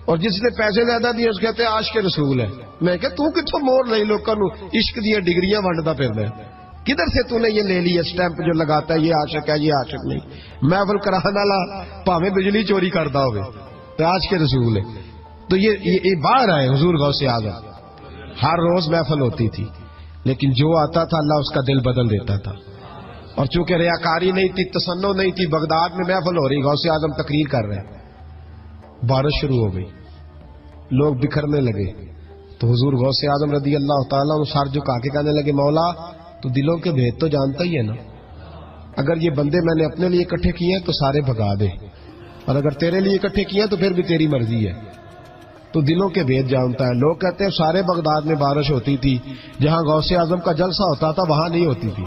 اور جس نے پیسے زیادہ دیے اس کہتے عاشق رسول ہے. میں کہ تو کتھوں مور لئی لوکاں نو عشق دی ڈگریاں ونڈدا پھردا ہے؟ کدھر سے تو نے یہ لے لی اسٹیمپ جو لگاتا ہے یہ عاشق ہے یہ عاشق نہیں؟ محفل کرانے والا پاویں بجلی چوری کردا ہوے تے عاشق رسول ہے. تو یہ باہر آئے حضور غوث اعظم. ہر روز محفل ہوتی تھی لیکن جو آتا تھا اللہ اس کا دل بدل دیتا تھا. اور چونکہ ریاکاری نہیں تھی، تسنن نہیں تھی، بغداد میں محفل ہو رہی، غوث اعظم تقریر کر رہے ہیں، بارش شروع ہو گئی، لوگ بکھرنے لگے. تو حضور غوث اعظم رضی اللہ تعالیٰ عنہ سر جھکا کے کہنے لگے مولا تو دلوں کے بھید تو جانتا ہی ہے نا. اگر یہ بندے میں نے اپنے لیے اکٹھے کیے ہیں تو سارے بھگا دے، اور اگر تیرے لیے اکٹھے کیے ہیں تو پھر بھی تیری مرضی ہے. تو دلوں کے بھید جانتا ہے. لوگ کہتے ہیں سارے بغداد میں بارش ہوتی تھی، جہاں غوث اعظم کا جلسہ ہوتا تھا وہاں نہیں ہوتی تھی،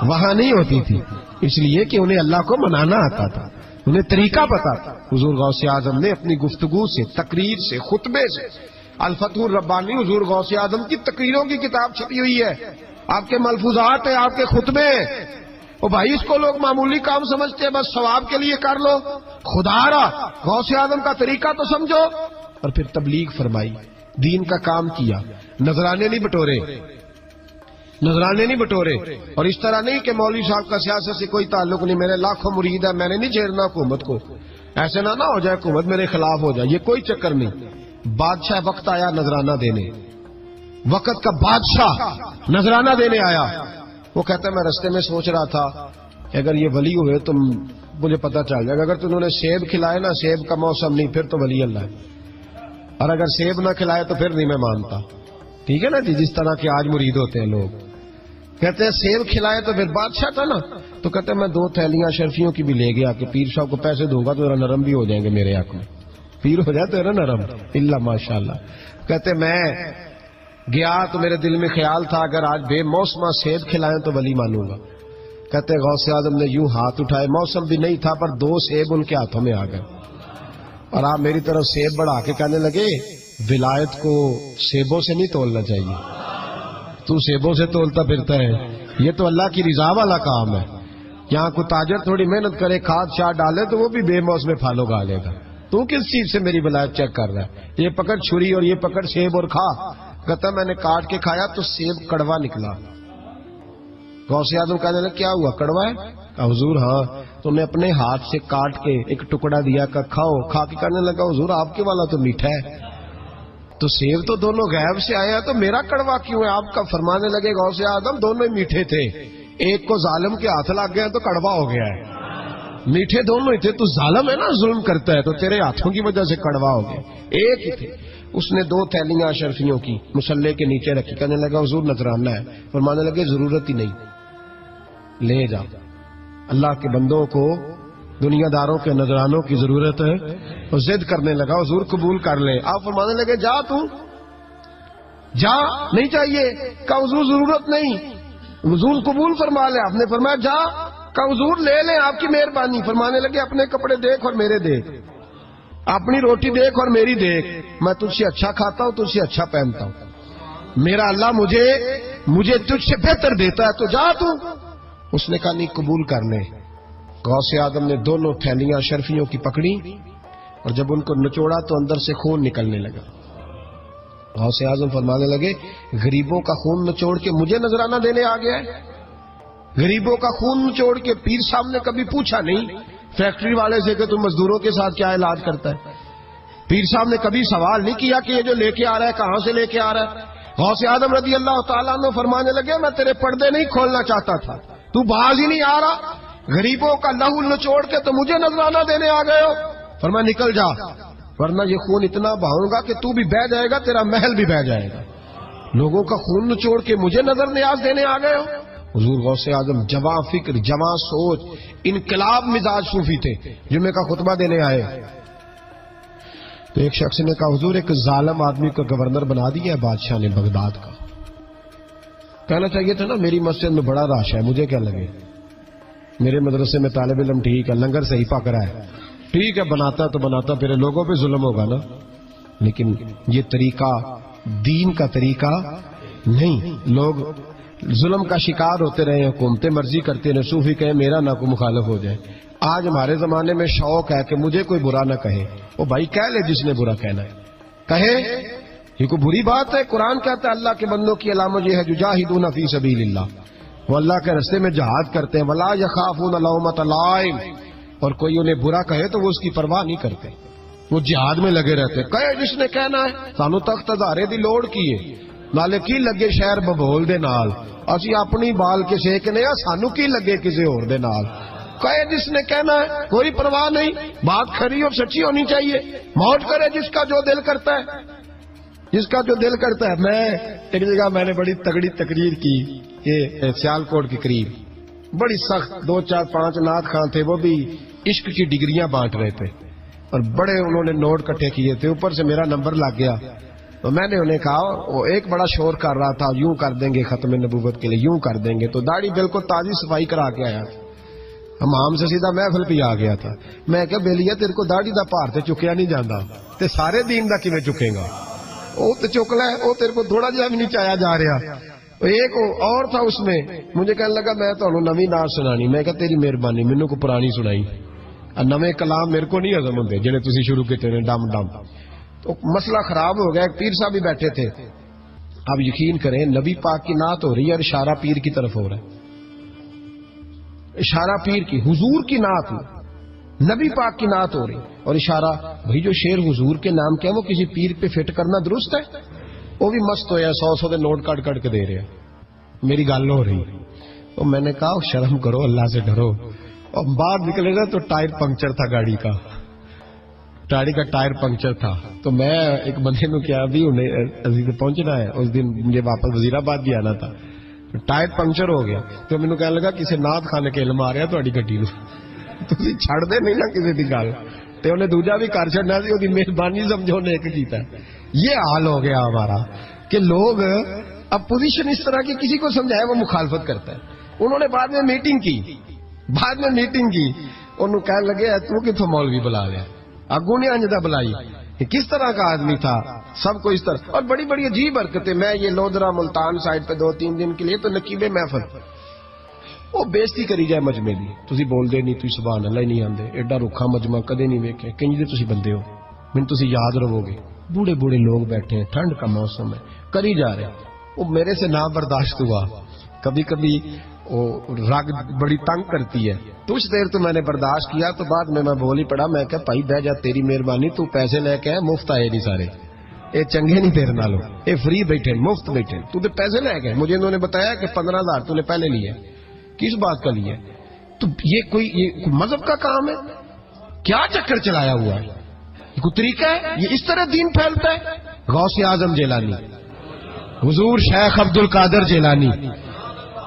وہاں نہیں ہوتی تھی. اس لیے کہ انہیں اللہ کو منانا آتا تھا، انہیں طریقہ پتا تھا. حضور غوث اعظم نے اپنی گفتگو سے، تقریر سے، خطبے سے، الفتح الربانی حضور غوث اعظم کی تقریروں کی کتاب چھپی ہوئی ہے، آپ کے ملفوظات ہیں، آپ کے خطبے. او بھائی اس کو لوگ معمولی کام سمجھتے ہیں، بس ثواب کے لیے کر لو. خدا را غوث اعظم کا طریقہ تو سمجھو. اور پھر تبلیغ فرمائی، دین کا کام کیا. نذرانے نہیں بٹورے، نذرانے نہیں بٹورے. اور اس طرح نہیں کہ مولوی صاحب کا سیاست سے کوئی تعلق نہیں، میرے لاکھوں مرید ہے، میں نے نہیں چھیڑنا حکومت کو، ایسے نہ ہو جائے حکومت میرے خلاف ہو جائے، یہ کوئی چکر نہیں. بادشاہ وقت آیا نذرانہ دینے، وقت کا بادشاہ نذرانہ دینے آیا. وہ کہتا ہے میں رستے میں سوچ رہا تھا اگر یہ ولی ہوئے تو مجھے پتا چل جائے گا، اگر تم نے سیب کھلائے نا، سیب کا موسم نہیں پھر تو ولی اللہ ہے، اور اگر سیب نہ کھلائے تو پھر نہیں میں مانتا. ٹھیک ہے نا جی؟ جس طرح کے آج مرید ہوتے ہیں لوگ، کہتے ہیں سیب کھلائے تو پھر بادشاہ تھا نا. تو کہتے ہیں میں 2 تھیلیاں شرفیوں کی بھی لے گیا کہ پیر صاحب کو پیسے دوں گا تو ذرا نرم بھی ہو جائیں گے میرے حق میں. پیر ہو جاتے ہیں نا نرم، اللہ ماشاء اللہ. کہتے میں گیا تو میرے دل میں خیال تھا اگر آج بے موسمہ سیب کھلائیں تو ولی مانوں گا. کہتے غوث اعظم نے یوں ہاتھ اٹھائے، موسم بھی نہیں تھا پر 2 سیب ان کے ہاتھوں میں آ گئے، اور آپ میری طرف سیب بڑھا کے کہنے لگے ولایت کو سیبوں سے نہیں تولنا چاہیے، تو سیبوں سے تولتا پھرتا ہے، یہ تو اللہ کی رضا والا کام ہے. یہاں کوئی تاجر تھوڑی محنت کرے، کھاد شاد ڈالے تو وہ بھی بے موسم پھل اگا لے گا. تو کس چیز سے میری ولایت چیک کر رہا ہے؟ یہ پکڑ چھری اور یہ پکڑ سیب اور کھا. کہتا میں نے کاٹ کے کھایا تو سیب کڑوا نکلا. غوث اعظم کہنے لگا کیا ہوا، کڑوا ہے؟ حضور ہاں. تو نے اپنے ہاتھ سے کاٹ کے ایک ٹکڑا دیا کہ کھاؤ. کھا کے کہنے لگا حضور آپ کے والا تو میٹھا ہے. تو سیب تو دونوں غیب سے آئے ہیں تو میرا کڑوا کیوں ہے؟ آپ کا فرمانے لگے غوث اعظم دونوں ہی میٹھے تھے، ایک کو ظالم کے ہاتھ لگ گیا تو کڑوا ہو گیا ہے. میٹھے دونوں ہی تھے، تو ظالم ہے نا، ظلم کرتا ہے، تو تیرے ہاتھوں کی وجہ سے کڑوا ہو گیا. ایک ہی تھے. اس نے 2 تھیلیاں اشرفیوں کی مصلے کے نیچے رکھی، کہنے لگا حضور نذرانہ ہے. فرمانے لگے ضرورت ہی نہیں، لے جا. اللہ کے بندوں کو دنیا داروں کے نذرانوں کی ضرورت ہے. اور ضد کرنے لگا حضور قبول کر لے. آپ فرمانے لگے جا تو جا، نہیں چاہیے. کہا حضور ضرورت نہیں، حضور قبول فرما لے. آپ نے فرمایا جا. کہا حضور لے لیں آپ کی مہربانی. فرمانے لگے اپنے کپڑے دیکھ اور میرے دیکھ, اپنی روٹی دیکھ اور میری دیکھ, میں تجھ سے اچھا کھاتا ہوں, تجھ سے اچھا پہنتا ہوں, میرا اللہ مجھے تجھ سے بہتر دیتا ہے, تو جا تو. اس نے کہا نہیں قبول کر لیں. غوث اعظم نے دونوں تھیلیاں اشرفیوں کی پکڑی اور جب ان کو نچوڑا تو اندر سے خون نکلنے لگا. غوث اعظم فرمانے لگے غریبوں کا خون نچوڑ کے مجھے نذرانہ دینے آ گیا ہے. غریبوں کا خون نچوڑ کے پیر صاحب نے کبھی پوچھا نہیں فیکٹری والے سے کہ تم مزدوروں کے ساتھ کیا علاج کرتا ہے. پیر صاحب نے کبھی سوال نہیں کیا کہ یہ جو لے کے آ رہا ہے کہاں سے لے کے آ رہا ہے. غوث اعظم رضی اللہ تعالیٰ عنہ فرمانے لگے میں تیرے پردے نہیں کھولنا چاہتا تھا, تو باز ہی نہیں آ رہا, غریبوں کا لہو نچوڑ کے تو مجھے نذرانہ دینے آ گئے ہو. فرمایا نکل جا ورنہ یہ خون اتنا بہاؤں گا کہ تو بھی بہہ جائے گا, تیرا محل بھی بہہ جائے گا. لوگوں کا خون نچوڑ کے مجھے نظر نیاز دینے آ گئے ہو. حضور غوث اعظم جواں فکر, جواں سوچ, انقلاب مزاج صوفی تھے. جمعے کا خطبہ دینے آئے تو ایک شخص نے کہا حضور ایک ظالم آدمی کو گورنر بنا دیا ہے بادشاہ نے بغداد کا. کہنا چاہیے تھا نا میری مسجد میں بڑا رش ہے, مجھے کیا لگے, میرے مدرسے میں طالب علم ٹھیک ہے, لنگر صحیح پک رہا ہے, ٹھیک ہے بناتا تو بناتا, پھر لوگوں پہ ظلم ہوگا نا. لیکن یہ طریقہ دین کا طریقہ نہیں. لوگ ظلم کا شکار ہوتے رہے, حکومتیں مرضی کرتے رہے, صوفی کہے میرا نہ کوئی مخالف ہو جائے. آج ہمارے زمانے میں شوق ہے کہ مجھے کوئی برا نہ کہے. وہ بھائی کہہ لے جس نے برا کہنا ہے کہے, یہ کوئی بری بات ہے. قرآن کہتا ہے اللہ کے بندوں کی علامت یہ ہے یجاہدون فی سبیل اللہ, وہ اللہ کے راستے میں جہاد کرتے ہیں. ولا یخافون لومۃ لائم, اور کوئی انہیں برا کہے تو وہ اس کی پرواہ نہیں کرتے, وہ جہاد میں لگے رہتے. کہے جس نے کہنا ہے سانو تخت ہزارے دی لوڑ کیے, نالے کی لگے شہر ببول دے نال, اسی اپنی بال کے سیکنے ہیں, سانو کی لگے کسی اور دے نال. کہے جس نے کہنا ہے کوئی پرواہ نہیں, بات کھری اور سچی ہونی چاہیے. موج کرے جس کا جو دل کرتا ہے, جس کا جو دل کرتا ہے. میں ایک جگہ میں نے بڑی تگڑی تقریر کی, یہ سیالکوٹ کے قریب, بڑی سخت 2 4 5 نعت خان تھے, وہ بھی عشق کی ڈگریاں بانٹ رہے تھے اور بڑے انہوں نے نوٹ کٹھے کیے تھے. اوپر سے میرا نمبر لگ گیا تو میں نے انہیں کہا, وہ ایک بڑا شور کر رہا تھا یوں کر دیں گے ختم نبوت کے لیے, یوں کر دیں گے. تو داڑھی بالکل تازی صفائی کرا کے آیا, حمام سے سیدھا محفل پہ آ گیا تھا. میں کہ بیلیا تیرے کو داڑھی دا پار تے چکیا نہیں جانا, تے سارے دین دا کیویں چکے گا, وہ تو چک لے, وہ تیرے کو تھوڑا جہا بھی نہیں چایا جا رہا. ایک اور تھا اس میں, مجھے کہنے لگا میں تو نویں نعت سنانی. میں کہا تیری مہربانی مینوں کو پرانی سنائی, نویں کلام میرے کو نہیں ہضم ہوندے جڑے تسی شروع کیتے نے ڈم ڈم. تو مسئلہ خراب ہو گیا. ایک پیر صاحب بھی بیٹھے تھے. اب یقین کریں نبی پاک کی نعت ہو رہی ہے اور اشارہ پیر کی طرف ہو رہا ہے, اشارہ پیر کی, حضور کی نعت نبی پاک کی نعت ہو رہی اور اشارہ. بھائی جو شعر حضور کے نام کے وہ کسی پیر پہ فٹ کرنا درست ہے؟ وہ بھی مست ہویا 100 دے نوٹ کٹ کٹ کے دے رہے. میری گل ہو رہی تو میں نے کہا شرم کرو, اللہ سے ڈرو. اور باہر نکلے نا تو ٹائر پنکچر تھا گاڑی کا, گاڑی کا ٹائر پنکچر تھا. تو میں ایک بندے نے کیا بھی انہیں پہنچنا ہے, اس دن مجھے واپس وزیر آباد بھی آنا تھا, ٹائر پنکچر ہو گیا. تو مینوں کہنے لگا کسی نعت خانے کے علم آ رہا تہاڈی گڈی نوں, تسی چھڑ دے نہیں نا کسی دی گل. تے انہیں دوجا بھی کر چھڑنا سی, اودی مہربانی سمجھو نے ایک کیتا. یہ حال ہو گیا ہمارا کہ لوگ اب پوزیشن اس طرح کی کسی کو سمجھائے وہ مخالفت کرتا ہے. انہوں نے بعد میں میٹنگ کی, انہوں کہنے لگے تو کتوں مولوی بلا لیا, اگوں نے انجدہ بلائی, کس طرح کا آدمی تھا. سب کو اس طرح, اور بڑی بڑی عجیب حرکتیں. میں یہ لودرا ملتان سائڈ پہ 2-3 دن کے لیے تو نقیب محفل, وہ بےزتی کری جائے مجمے دی, تسی بول دے نہیں, تسی سبحان اللہ ہی نہیں آندے, ایڈا رکھا مجمع کدے نہیں ویکھے, کنج دے تسی بندے ہو, من تسی یاد رہو گے. بوڑھے بوڑھے لوگ بیٹھے ہیں, ٹھنڈ کا موسم ہے, کری جا رہے. وہ میرے سے نہ برداشت ہوا. کبھی کبھی وہ رگ بڑی تنگ کرتی ہے. کچھ دیر تو میں نے برداشت کیا, تو بعد میں بول ہی پڑا. میں کہا بھائی بہ جا, تیری مہربانی, تو پیسے لے کے مفت آئے نہیں سارے, اے چنگے نہیں تیرے نالوں, اے فری بیٹھے مفت بیٹھے. تو پیسے لے گئے, مجھے انہوں نے بتایا کہ 15,000 تو نے پہلے لیے. کس بات کا لیے؟ تو یہ کوئی مذہب کا کام ہے کیا؟ چکر چلایا ہوا ہے, یہ کوئی طریقہ ہے؟ یہ اس طرح دین پھیلتا ہے؟ غوث اعظم جیلانی, حضور شیخ عبد القادر جیلانی,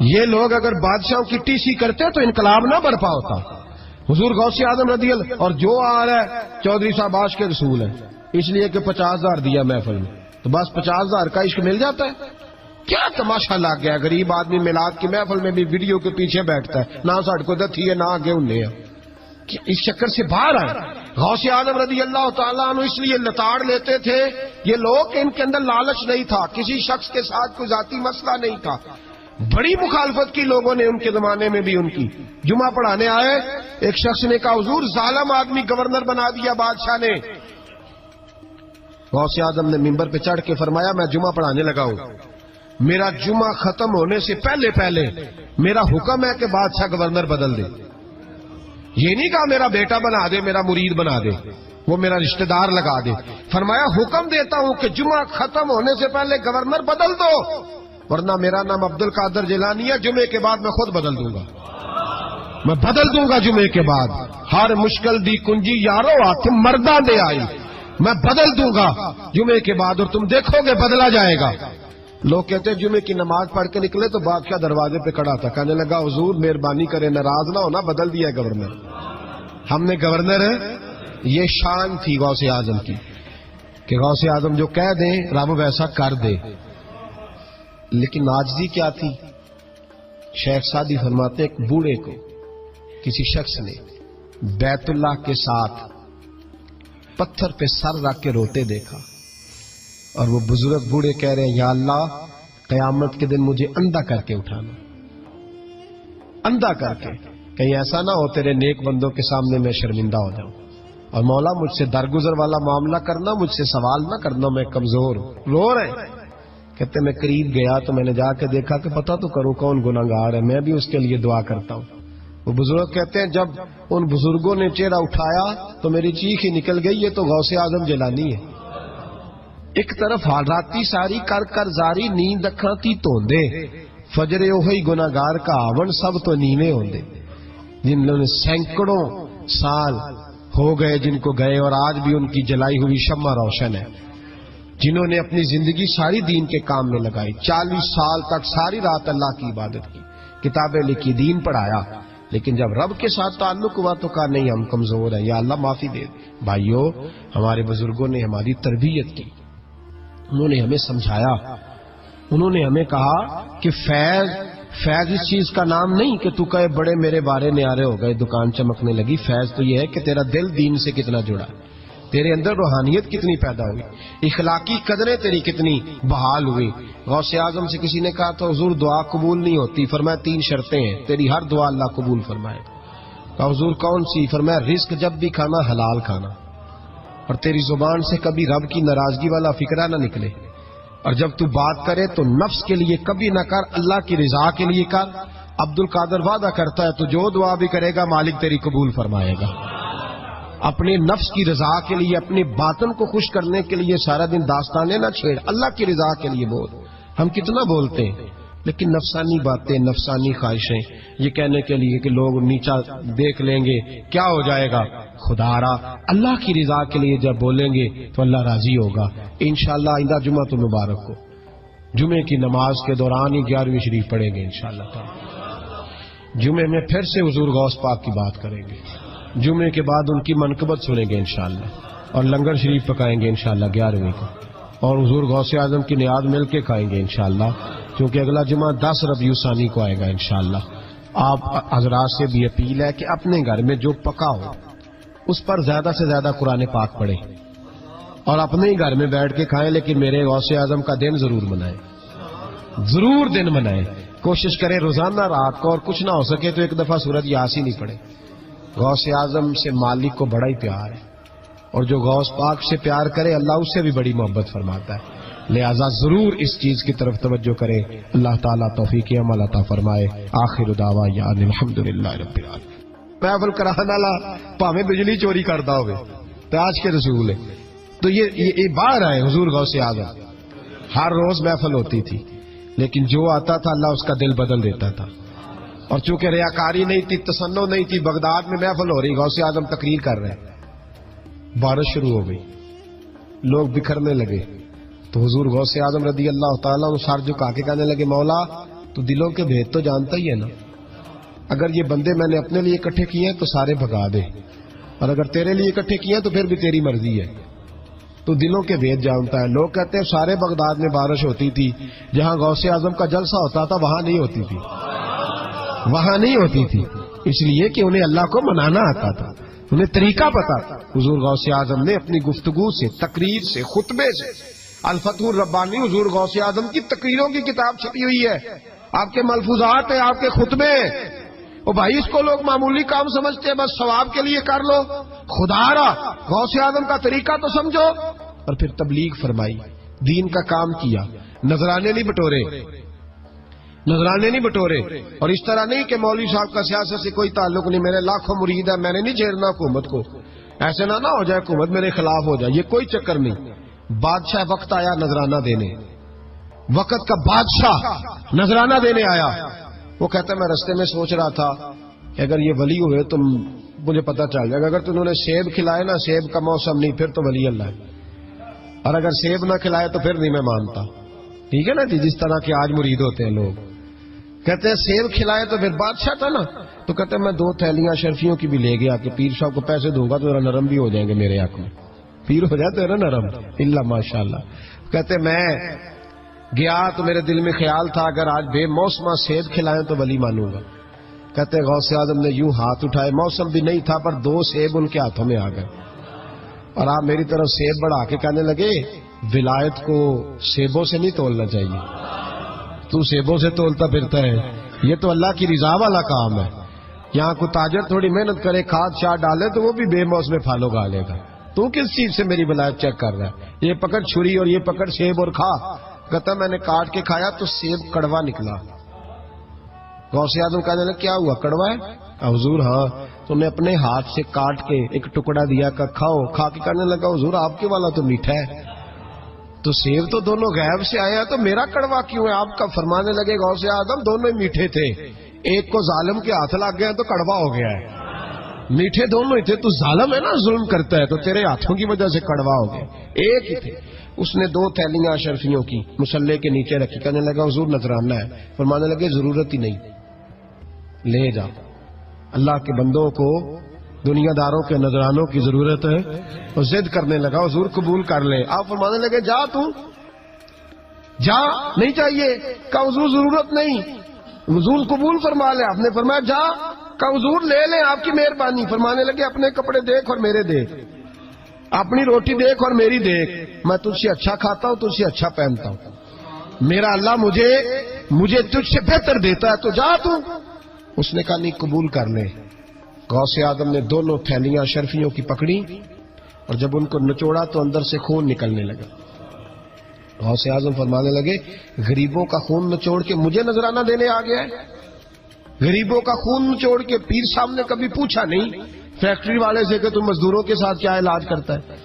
یہ لوگ اگر بادشاہوں کی ٹی سی کرتے تو انقلاب نہ برپا ہوتا. حضور غوث اعظم رضی اللہ, اور جو آ رہا ہے چودھری صاحب عاشق کے رسول ہے, اس لیے کہ 50,000 دیا محفل میں, تو بس 50,000 کا عشق مل جاتا ہے. کیا تماشا لگ گیا؟ غریب آدمی میلاد کی محفل میں بھی ویڈیو کے پیچھے بیٹھتا ہے، نہ سڑ کو دتھی ہے نہ آگے انہیں ہے، اس چکر سے باہر آئے۔ غوث اعظم رضی اللہ تعالیٰ عنہ اس لیے لتاڑ لیتے تھے یہ لوگ کہ ان کے اندر لالچ نہیں تھا، کسی شخص کے ساتھ کوئی ذاتی مسئلہ نہیں تھا۔ بڑی مخالفت کی لوگوں نے ان کے زمانے میں بھی ان کی۔ جمعہ پڑھانے آئے، ایک شخص نے کہا حضور ظالم آدمی گورنر بنا دیا بادشاہ نے۔ غوث اعظم نے منبر پہ چڑھ کے فرمایا میں جمعہ پڑھانے لگا ہوں، میرا جمعہ ختم ہونے سے پہلے پہلے میرا حکم ہے کہ بادشاہ گورنر بدل دے۔ یہ نہیں کہا میرا بیٹا بنا دے، میرا مرید بنا دے، وہ میرا رشتہ دار لگا دے۔ فرمایا حکم دیتا ہوں کہ جمعہ ختم ہونے سے پہلے گورنر بدل دو، ورنہ میرا نام عبد القادر جیلانی ہے، جمعے کے بعد میں خود بدل دوں گا، میں بدل دوں گا جمعے کے بعد۔ ہر مشکل دی کنجی یارو ہاتھ مرداں دے آئی، میں بدل دوں گا جمعے کے بعد، اور تم دیکھو گے بدلا جائے گا۔ لوگ کہتے ہیں جمعے کی نماز پڑھ کے نکلے تو بادشاہ دروازے پہ کھڑا تھا، کہنے لگا حضور مہربانی کرے ناراض نہ ہونا، بدل دیا ہے گورنر، ہم نے گورنر ہے۔ یہ شان تھی غوث اعظم کی کہ غوث اعظم جو کہہ دیں رب ویسا کر دے۔ لیکن عاجزی کیا تھی؟ شیخ سعدی فرماتے ایک بوڑھے کو کسی شخص نے بیت اللہ کے ساتھ پتھر پہ سر رکھ کے روتے دیکھا، اور وہ بزرگ بوڑھے کہہ رہے ہیں یا اللہ قیامت کے دن مجھے اندھا کر کے اٹھانا، اندھا کر کے، کہیں ایسا نہ ہو تیرے نیک بندوں کے سامنے میں شرمندہ ہو جاؤں، اور مولا مجھ سے درگزر والا معاملہ کرنا، مجھ سے سوال نہ کرنا، میں کمزور ہوں۔ رو رہے ہیں، کہتے میں قریب گیا تو میں نے جا کے دیکھا کہ پتہ تو کروں کون گناہگار ہے، میں بھی اس کے لیے دعا کرتا ہوں۔ وہ بزرگ کہتے ہیں جب ان بزرگوں نے چہرہ اٹھایا تو میری چیخ ہی نکل گئی، یہ تو غوث اعظم جیلانی ہے۔ ایک طرف حالاتی ساری کر کر زاری نیند اکھاں تی توندے، فجرے اوہی گناہگار کا آون سب تو نیویں ہوندے، جن لوگوں نے سینکڑوں سال ہو گئے جن کو گئے، اور آج بھی ان کی جلائی ہوئی شمع روشن ہے، جنہوں نے اپنی زندگی ساری دین کے کام میں لگائی، 40 سال تک ساری رات اللہ کی عبادت کی، کتابیں لکھی، دین پڑھایا، لیکن جب رب کے ساتھ تعلق ہوا تو کہا نہیں ہم کمزور ہیں، یا اللہ معافی دے۔ بھائیو ہمارے بزرگوں نے ہماری تربیت کی، انہوں نے ہمیں سمجھایا، انہوں نے ہمیں کہا کہ فیض اس چیز کا نام نہیں کہ تو کہے بڑے میرے بارے نیارے ہو گئے، دکان چمکنے لگی، فیض تو یہ ہے کہ تیرا دل دین سے کتنا جڑا، تیرے اندر روحانیت کتنی پیدا ہوئی، اخلاقی قدریں تیری کتنی بحال ہوئی۔ غوث اعظم سے کسی نے کہا تو حضور دعا قبول نہیں ہوتی، فرمایا 3 شرطیں ہیں، تیری ہر دعا اللہ قبول فرمائے۔ کہا حضور کون سی؟ فرمایا رزق جب بھی کھانا حلال کھانا، اور تیری زبان سے کبھی رب کی ناراضگی والا فکرہ نہ نکلے، اور جب تو بات کرے تو نفس کے لیے کبھی نہ کر، اللہ کی رضا کے لیے کر۔ عبد القادر وعدہ کرتا ہے تو جو دعا بھی کرے گا مالک تیری قبول فرمائے گا۔ اپنے نفس کی رضا کے لیے، اپنے باطن کو خوش کرنے کے لیے سارا دن داستانیں نہ چھیڑ، اللہ کی رضا کے لیے بول۔ ہم کتنا بولتے ہیں لیکن نفسانی باتیں، نفسانی خواہشیں، یہ کہنے کے لیے کہ لوگ نیچا دیکھ لیں گے کیا ہو جائے گا، خدا را اللہ کی رضا کے لیے جب بولیں گے تو اللہ راضی ہوگا۔ انشاءاللہ آئندہ جمعہ تو مبارک ہو، جمعے کی نماز کے دوران ہی 11ویں شریف پڑھیں گے انشاءاللہ تعالی، جمعے میں پھر سے حضور غوث پاک کی بات کریں گے، جمعے کے بعد ان کی منقبت سنیں گے انشاءاللہ، اور لنگر شریف پکائیں گے انشاءاللہ 11ویں کو، اور حضور غوث اعظم کی نیاد مل کے کھائیں گے انشاءاللہ، کیونکہ اگلا جمعہ 10 ربیع الثانی کو آئے گا انشاءاللہ۔ آپ حضرات سے بھی اپیل ہے کہ اپنے گھر میں جو پکا ہو اس پر زیادہ سے زیادہ قرآن پاک پڑھیں، اور اپنے ہی گھر میں بیٹھ کے کھائیں، لیکن میرے غوث اعظم کا دن ضرور منائیں، ضرور دن منائیں، کوشش کریں روزانہ رات کو، اور کچھ نہ ہو سکے تو ایک دفعہ سورۃ یاسین ہی پڑھیں۔ غوث اعظم سے مالک کو بڑا ہی پیار ہے، اور جو غوث پاک سے پیار کرے اللہ اس سے بھی بڑی محبت فرماتا ہے، لہذا ضرور اس چیز کی طرف توجہ کرے۔ اللہ تعالیٰ توفیق عمل عطا فرمائے۔ آخر دعوانا ان الحمدللہ رب العالمین۔ محفل کرانے والا پاویں بجلی چوری کرتا ہوگا تو آج کے رسول ہے، تو یہ باہر آئے حضور غوث اعظم، ہر روز محفل ہوتی تھی، لیکن جو آتا تھا اللہ اس کا دل بدل دیتا تھا، اور چونکہ ریاکاری نہیں تھی، تسنع نہیں تھی، بغداد میں محفل ہو رہی، غوث اعظم تقریر کر رہے ہیں، بارش شروع ہو گئی، لوگ بکھرنے لگے، تو حضور غوث اعظم رضی اللہ تعالیٰ عنہ سر جھکا کے کہنے لگے مولا تو دلوں کے بھید تو جانتا ہی ہے نا، اگر یہ بندے میں نے اپنے لیے اکٹھے کیے ہیں تو سارے بھگا دے، اور اگر تیرے لیے اکٹھے کیے ہیں تو پھر بھی تیری مرضی ہے۔ تو دلوں کے بھید جانتا ہے. لوگ کہتے ہیں سارے بغداد میں بارش ہوتی تھی, جہاں غوث اعظم کا جلسہ ہوتا تھا وہاں نہیں ہوتی تھی, وہاں نہیں ہوتی تھی, اس لیے کہ انہیں اللہ کو منانا آتا تھا, انہیں طریقہ پتا تھا. حضور غوث اعظم نے اپنی گفتگو سے, تقریر سے, خطبے سے, الفتح الربانی حضور غوث اعظم کی تقریروں کی کتاب چھپی ہوئی ہے, آپ کے ملفوظات ہیں, آپ کے خطبے. او بھائی اس کو لوگ معمولی کام سمجھتے ہیں, بس ثواب کے لیے کر لو. خدا را غوث اعظم کا طریقہ تو سمجھو. اور پھر تبلیغ فرمائی, دین کا کام کیا, نذرانے نہیں بٹورے, نذرانے نہیں بٹورے. اور اس طرح نہیں کہ مولوی صاحب کا سیاست سے کوئی تعلق نہیں, میرے لاکھوں مرید ہے, میں نے نہیں چھیڑنا حکومت کو, ایسے نہ ہو جائے حکومت میرے خلاف ہو جائے, یہ کوئی چکر نہیں. بادشاہ وقت آیا نذرانہ دینے, وقت کا بادشاہ نذرانہ دینے آیا. وہ کہتا ہے میں رستے میں سوچ رہا تھا کہ اگر یہ ولی ہوئے تو مجھے پتا چل جائے گا, اگر تم نے سیب کھلائے نا, سیب کا موسم نہیں, پھر تو ولی اللہ ہے, اور اگر سیب نہ کھلائے تو پھر نہیں میں مانتا. ٹھیک ہے نا جی, جس طرح کے آج مرید ہوتے ہیں لوگ, کہتے ہیں سیب کھلائے تو پھر بادشاہ تھا نا. تو کہتے ہیں میں 2 تھیلیاں شرفیوں کی بھی لے گیا کہ پیر صاحب کو پیسے دوں گا تو ذرا نرم بھی ہو جائیں گے میرے حق میں, پیر ہو جائے تو ذرا نرم, اللہ ماشاء اللہ. کہتے میں گیا تو میرے دل میں خیال تھا اگر آج بے موسمہ سیب کھلائیں تو ولی مانوں گا. کہتے غوث اعظم نے یوں ہاتھ اٹھائے, موسم بھی نہیں تھا پر 2 سیب ان کے ہاتھوں میں آ گئے, اور آپ میری طرف سیب بڑھا کے کہنے لگے ولایت کو سیبوں سے نہیں تولنا چاہیے, تو سیبوں سے تولتا پھرتا ہے, یہ تو اللہ کی رضا والا کام ہے. یہاں کو تاجر تھوڑی محنت کرے, کھاد شاد ڈالے تو وہ بھی بے موسم پھل اگا لے گا. تو کس چیز سے میری ولایت چیک کر رہا ہے؟ یہ پکڑ چھری اور یہ پکڑ سیب اور کھا. کہتا میں نے کاٹ کے کھایا تو سیب کڑوا نکلا. غوث اعظم کہنے لگا کیا ہوا, کڑوا ہے؟ حضور ہاں. تو نے اپنے ہاتھ سے کاٹ کے ایک ٹکڑا دیا کہ کھاؤ. کھا کے کہنے لگا حضور آپ کے والا تو میٹھا ہے, تو سیب تو دونوں غیب سے آئے ہیں, تو میرا کڑوا کیوں ہے؟ آپ کا فرمانے لگے غوث اعظم دونوں ہی میٹھے تھے, ایک کو ظالم کے ہاتھ لگ گیا تو کڑوا ہو گیا ہے, میٹھے دونوں ہی تھے. تو ظالم ہے نا, ظلم کرتا ہے, تو تیرے ہاتھوں کی وجہ سے کڑوا ہو گیا, ایک ہی تھے. اس نے 2 تھیلیاں اشرفیوں کی مصلے کے نیچے رکھی, کہنے لگا حضور نذرانہ ہے. فرمانے لگے ضرورت ہی نہیں, لے جا. اللہ کے بندوں کو دنیا داروں کے نذرانوں کی ضرورت ہے. اور ضد کرنے لگا حضور قبول کر لے. آپ فرمانے لگے جا تو جا, نہیں چاہیے. کہا حضور ضرورت نہیں, حضور قبول فرما لے. آپ نے فرمایا جا. کہا حضور لے لیں آپ کی مہربانی. فرمانے لگے اپنے کپڑے دیکھ اور میرے دیکھ, اپنی روٹی دیکھ اور میری دیکھ, میں تجھ سے اچھا کھاتا ہوں, تجھ سے اچھا پہنتا ہوں, میرا اللہ مجھے تجھ سے بہتر دیتا ہے, تو جا تو. اس نے کہا نہیں قبول کر لے. غوث اعظم نے دونوں تھیلیاں شرفیوں کی پکڑی, اور جب ان کو نچوڑا تو اندر سے خون نکلنے لگا. غوث اعظم فرمانے لگے غریبوں کا خون نچوڑ کے مجھے نذرانہ دینے آ گیا ہے. غریبوں کا خون نچوڑ کے. پیر صاحب نے کبھی پوچھا نہیں فیکٹری والے سے کہ تم مزدوروں کے ساتھ کیا علاج کرتا ہے.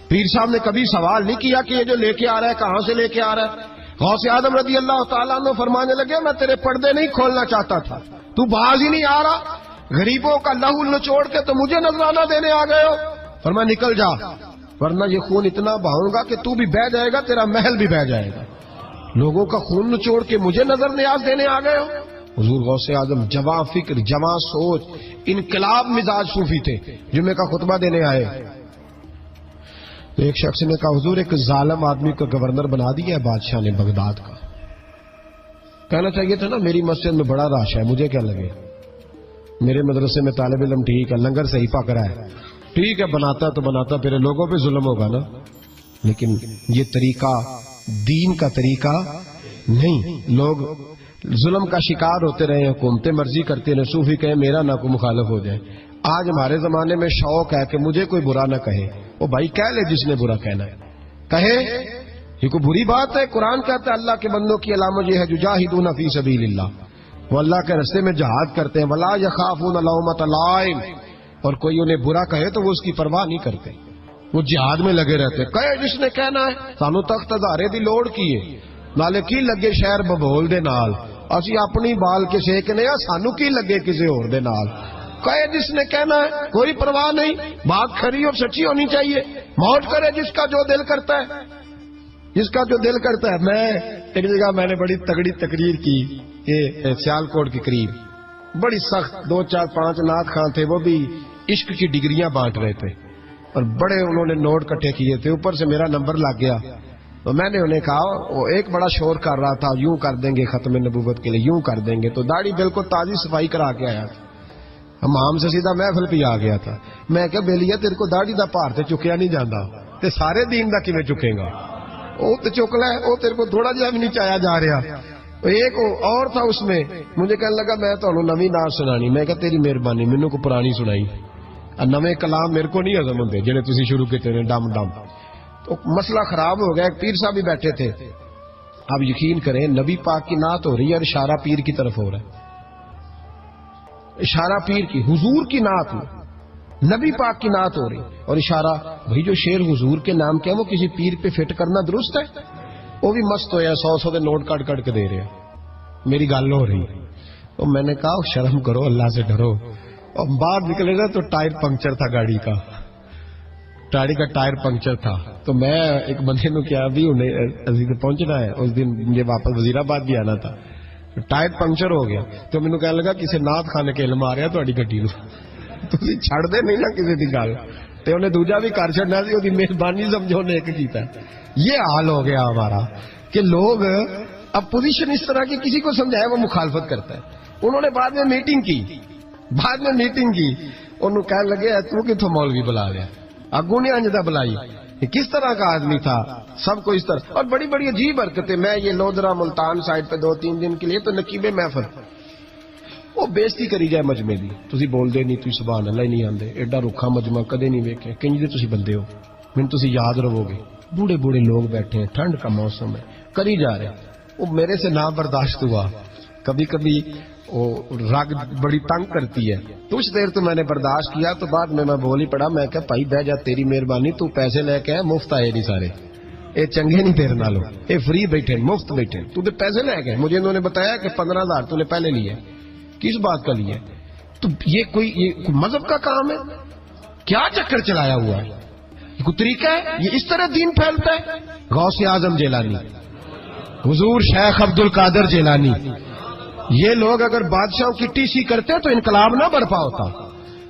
پیر صاحب نے کبھی سوال نہیں کیا کہ یہ جو لے کے آ رہا ہے کہاں سے لے کے آ رہا ہے. غوث اعظم رضی اللہ تعالیٰ عنہ فرمانے لگے میں تیرے پردے نہیں کھولنا چاہتا تھا, تو باز ہی نہیں آ رہا, غریبوں کا لہو نچوڑ کے تو مجھے نذرانہ دینے آ گئے ہو. فرمایا نکل جا, ورنہ یہ خون اتنا بہاؤں گا کہ تو بھی بہہ جائے گا, تیرا محل بھی بہہ جائے گا. لوگوں کا خون نچوڑ کے مجھے نظر نیاز دینے آ گئے ہو. حضور غوث اعظم جواں فکر, جواں سوچ, انقلاب مزاج صوفی تھے. جمعے کا خطبہ دینے آئے تو ایک شخص نے کہا حضور ایک ظالم آدمی کو گورنر بنا دیا ہے بادشاہ نے بغداد کا. کہنا چاہیے تھا نا میری مسجد میں بڑا رش ہے, مجھے کیا لگے, میرے مدرسے میں طالب علم ٹھیک ہے, لنگر صحیح پک رہا ہے, ٹھیک ہے بناتا تو بناتا, پھر لوگوں پہ ظلم ہوگا نا. لیکن یہ طریقہ دین کا طریقہ نہیں. لوگ ظلم کا شکار ہوتے رہے, حکومتیں مرضی کرتے رہے, صوفی کہے میرا نہ کوئی مخالف ہو جائے. آج ہمارے زمانے میں شوق ہے کہ مجھے کوئی برا نہ کہے. وہ بھائی کہہ لے جس نے برا کہنا ہے, کہے, یہ کوئی بری بات ہے. قرآن کہتا ہے اللہ کے بندوں کی علامت یہ ہے یجاہدون فی سبیل اللہ, وہ اللہ کے راستے میں جہاد کرتے ہیں. ولا یخافون لومۃ لائم, اور کوئی انہیں برا کہے تو وہ اس کی پرواہ نہیں کرتے, وہ جہاد میں لگے رہتے. کہے جس نے کہنا ہے سانو تخت ادارے دی لوڑ کی ہے, نالے کی لگے شہر ببول دے نال, اسی اپنی بال کے سیکنے ہیں, سانو کی لگے کسی اور دے نال. کہے جس نے کہنا ہے کوئی پرواہ نہیں, بات کھری اور سچی ہونی چاہیے. موت کرے جس کا جو دل کرتا ہے, جس کا جو دل کرتا ہے. میں ایک جگہ میں نے بڑی تگڑی تقریر کی, یہ سیالکوٹ کے قریب, بڑی سخت 2 4 5 نعت خان تھے, وہ بھی عشق کی ڈگریاں بانٹ رہے تھے. اور بڑے انہوں نے نوٹ کٹھے کیے تھے، اوپر سے میرا نمبر لگ گیا، تو میں نے انہیں کہا، وہ ایک بڑا شور کر رہا تھا، یوں کر دیں گے ختم نبوت کے لیے، یوں کر دیں گے، تو داڑھی بالکل تازی صفائی کرا کے آیا تھا، حمام سے سیدھا محفل پہ آ گیا تھا۔ میں کہ بیلیا تیرے کو داڑھی دا پار تے چکیا نہیں جاندہ تے سارے دین دا کیویں چکے گا؟ وہ تے چک لے، وہ تیرے کو تھوڑا جہا بھی نہیں چایا جا رہا۔ ایک اور تھا اس میں، مجھے کہنے لگا میں تانوں نویں نعت سنانی، میں کہا تیری مہربانی مینوں کو پرانی سنائی، نویں کلام میرے کو نہیں ہضم ہوندے جڑے تسی شروع کیتے نے ڈم ڈم۔ تو مسئلہ خراب ہو گیا، ایک پیر صاحب بھی بیٹھے تھے، آپ یقین کریں نبی پاک کی نعت ہو رہی ہے اور اشارہ پیر کی طرف ہو رہا ہے، اشارہ پیر کی، حضور کی نعت میں نبی پاک کی نعت ہو رہی اور اشارہ، بھائی جو شعر حضور کے نام کیا وہ کسی پیر پہ فٹ کرنا درست ہے؟ وہ بھی مست ہویا، 100 دے نوٹ کٹ کٹ کے دے رہے ہیں، میری گل ہو رہی۔ تو میں نے کہا شرم کرو، اللہ سے ڈرو۔ اور باہر نکلے نا تو ٹائر پنکچر تھا گاڑی کا، گاڑی کا ٹائر پنکچر تھا، تو میں ایک بندے نو کیا بھی انہیں پہنچنا ہے، اس دن مجھے واپس وزیر آباد بھی آنا تھا، ٹائر پنکچر ہو گیا، تو مینوں کہنے لگا کسی نعت خانے کے علم آ رہا تہاڈی گڈی نو، تسی چھڑ دے نہیں نا کسی دی گل، تے انہیں دوجا بھی کر چھڑنا سی، وہ مہربانی سمجھو نے ایک کیتا ہے۔ یہ حال ہو گیا ہمارا کہ لوگ اپوزیشن اس طرح کی کسی کو سمجھائے وہ مخالفت کرتا ہے۔ انہوں نے بعد میں میٹنگ کی، انہوں کہنے لگے تو کتوں مولوی بلا لیا، اگوں نے انجدہ بلائی، کس طرح کا آدمی تھا، سب کو اس طرح، اور بڑی بڑی عجیب حرکتیں۔ میں یہ لودرا ملتان سائڈ پہ 2-3 دن کے لیے تو نقیب محفل، وہ بےزتی کری جائے مجمے دی، تسی بول دے نہیں، تسی سبحان اللہ ہی نہیں آندے، ایڈا رکھا مجمع کدے نہیں ویکھے، کنج دے تسی بندے ہو، من تسی یاد رہو گے، بوڑھے بوڑھے لوگ بیٹھے ہیں، ٹھنڈ کا موسم ہے، کری جا رہے، وہ میرے سے نہ برداشت ہوا، کبھی کبھی وہ رگ بڑی تنگ کرتی ہے، کچھ دیر تو میں نے برداشت کیا، تو بعد میں بول ہی پڑا، میں کہا بھائی بہ جا، تیری مہربانی، تو پیسے لے کے مفت آئے نہیں سارے، اے چنگے نہیں تیرے نالوں، اے فری بیٹھے مفت بیٹھے، تو تے پیسے لے گئے، مجھے انہوں نے بتایا کہ 15,000 تو نے پہلے لیے، کس بات کا لیے؟ تو یہ کوئی مذہب کا کام ہے؟ کیا چکر چلایا ہوا ہے؟ یہ کوئی طریقہ ہے؟ یہ اس طرح دین پھیلتا ہے؟ غوث اعظم جیلانی، حضور شیخ عبد القادر جیلانی، یہ لوگ اگر بادشاہوں کی ٹی سی کرتے تو انقلاب نہ برپا ہوتا۔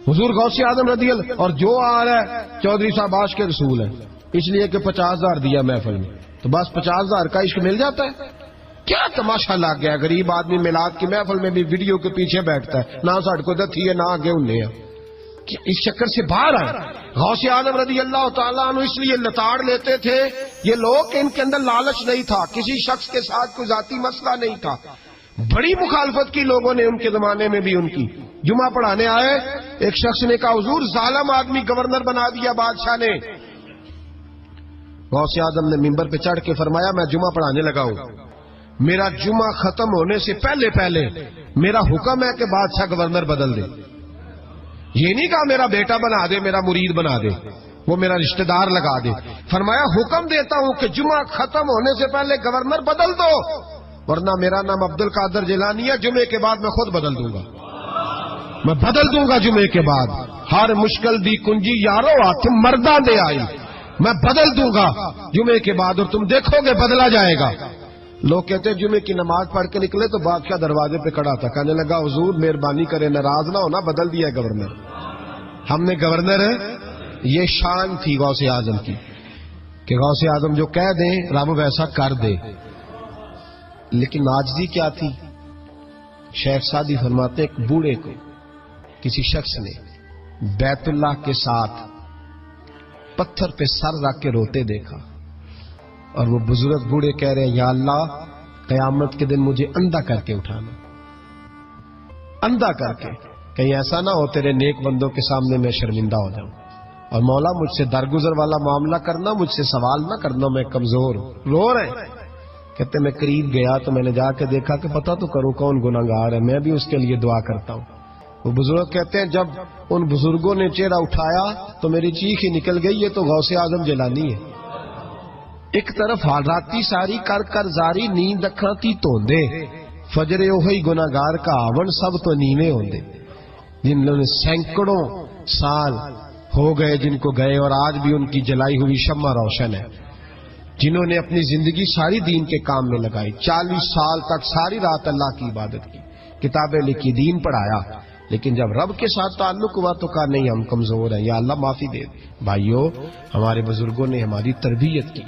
حضور غوث اعظم رضی اللہ، اور جو آ رہا ہے چودھری صاحب عاشق کے رسول ہے، اس لیے کہ 50,000 دیا محفل میں، تو بس 50,000 کا عشق مل جاتا ہے۔ کیا تماشا لگ گیا، غریب آدمی میلاد کی محفل میں بھی ویڈیو کے پیچھے بیٹھتا ہے، نہ ساڑھ کو دتھی ہے نہ آگے انہیں ہے، اس چکر سے باہر آئے۔ غوث اعظم رضی اللہ تعالیٰ عنہ اس لیے لتاڑ لیتے تھے یہ لوگ کہ ان کے اندر لالچ نہیں تھا، کسی شخص کے ساتھ کوئی ذاتی مسئلہ نہیں تھا۔ بڑی مخالفت کی لوگوں نے ان کے زمانے میں بھی ان کی۔ جمعہ پڑھانے آئے، ایک شخص نے کہا حضور ظالم آدمی گورنر بنا دیا بادشاہ نے۔ غوث اعظم نے ممبر پہ چڑھ کے فرمایا میں جمعہ پڑھانے لگا ہوں، میرا جمعہ ختم ہونے سے پہلے پہلے میرا حکم ہے کہ بادشاہ گورنر بدل دے۔ یہ نہیں کہا میرا بیٹا بنا دے، میرا مرید بنا دے، وہ میرا رشتہ دار لگا دے، فرمایا حکم دیتا ہوں کہ جمعہ ختم ہونے سے پہلے گورنر بدل دو، ورنہ میرا نام عبد القادر جیلانی ہے، جمعے کے بعد میں خود بدل دوں گا، میں بدل دوں گا جمعے کے بعد۔ ہر مشکل دی کنجی یارو آتے مرداں دے آئی، میں بدل دوں گا جمعے کے بعد، اور تم دیکھو گے بدلا جائے گا۔ لوگ کہتے ہیں جمعے کی نماز پڑھ کے نکلے تو بادشاہ دروازے پہ کھڑا تھا، کہنے لگا حضور مہربانی کرے ناراض نہ ہونا، بدل دیا ہے گورنر، ہم نے گورنر۔ یہ شان تھی غوث اعظم کی کہ غوث اعظم جو کہہ دیں رب ویسا کر دے۔ لیکن عاجزی کیا تھی؟ شیخ سعدی فرماتے ایک بوڑھے کو کسی شخص نے بیت اللہ کے ساتھ پتھر پہ سر رکھ کے روتے دیکھا، اور وہ بزرگ بوڑھے کہہ رہے ہیں یا اللہ قیامت کے دن مجھے اندھا کر کے اٹھانا، اندھا کر کے، کہیں ایسا نہ ہو تیرے نیک بندوں کے سامنے میں شرمندہ ہو جاؤں، اور مولا مجھ سے درگزر والا معاملہ کرنا، مجھ سے سوال نہ کرنا، میں کمزور ہوں۔ رو رہے ہیں، کہتے میں قریب گیا تو میں نے جا کے دیکھا کہ پتہ تو کروں کون گناہگار ہے، میں بھی اس کے لیے دعا کرتا ہوں۔ وہ بزرگ کہتے ہیں جب ان بزرگوں نے چہرہ اٹھایا تو میری چیخ ہی نکل گئی، یہ تو غوث اعظم جیلانی ہے۔ ایک طرف حالاتی ساری کر کر زاری نیند اکھاں تی توندے، فجر اوہی گناہگار کا آون سب تو نیویں ہوندے، جن لوگوں نے سینکڑوں سال ہو گئے جن کو گئے، اور آج بھی ان کی جلائی ہوئی شمع روشن ہے، جنہوں نے اپنی زندگی ساری دین کے کام میں لگائی، 40 سال تک ساری رات اللہ کی عبادت کی، کتابیں لکھی، دین پڑھایا، لیکن جب رب کے ساتھ تعلق ہوا تو کہا نہیں ہم کمزور ہیں، یا اللہ معافی دے۔ بھائیو، ہمارے بزرگوں نے ہماری تربیت کی،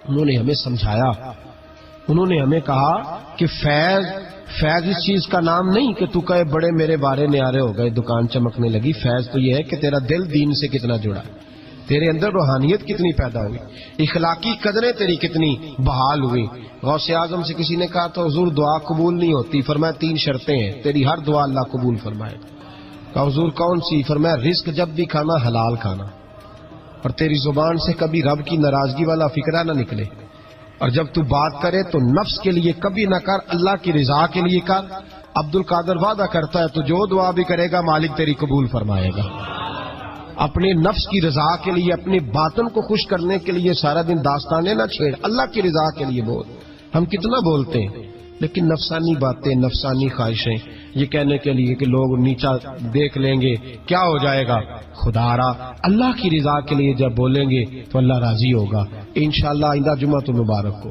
انہوں نے ہمیں سمجھایا، انہوں نے ہمیں کہا کہ فیض اس چیز کا نام نہیں کہ تو کہے بڑے میرے بارے نیارے ہو گئے، دکان چمکنے لگی۔ فیض تو یہ ہے کہ تیرا دل دین سے کتنا جڑا، تیرے اندر روحانیت کتنی پیدا ہوئی، اخلاقی قدریں تیری کتنی بحال ہوئی۔ غوث اعظم سے کسی نے کہا تو حضور دعا قبول نہیں ہوتی، فرمایا 3 شرطیں ہیں، تیری ہر دعا اللہ قبول فرمائے۔ کہا حضور کون سی؟ فرمایا رزق جب بھی کھانا حلال کھانا، اور تیری زبان سے کبھی رب کی ناراضگی والا فکرہ نہ نکلے، اور جب تو بات کرے تو نفس کے لیے کبھی نہ کر، اللہ کی رضا کے لیے کر۔ عبد القادر وعدہ کرتا ہے تو جو دعا بھی کرے گا مالک تیری قبول فرمائے گا۔ اپنے نفس کی رضا کے لیے، اپنے باطن کو خوش کرنے کے لیے سارا دن داستانیں نہ چھیڑ، اللہ کی رضا کے لیے بول۔ ہم کتنا بولتے ہیں لیکن نفسانی باتیں، نفسانی خواہشیں، یہ کہنے کے لیے کہ لوگ نیچا دیکھ لیں گے کیا ہو جائے گا، خدا را اللہ کی رضا کے لیے جب بولیں گے تو اللہ راضی ہوگا۔ انشاءاللہ آئندہ جمعہ تو مبارک کو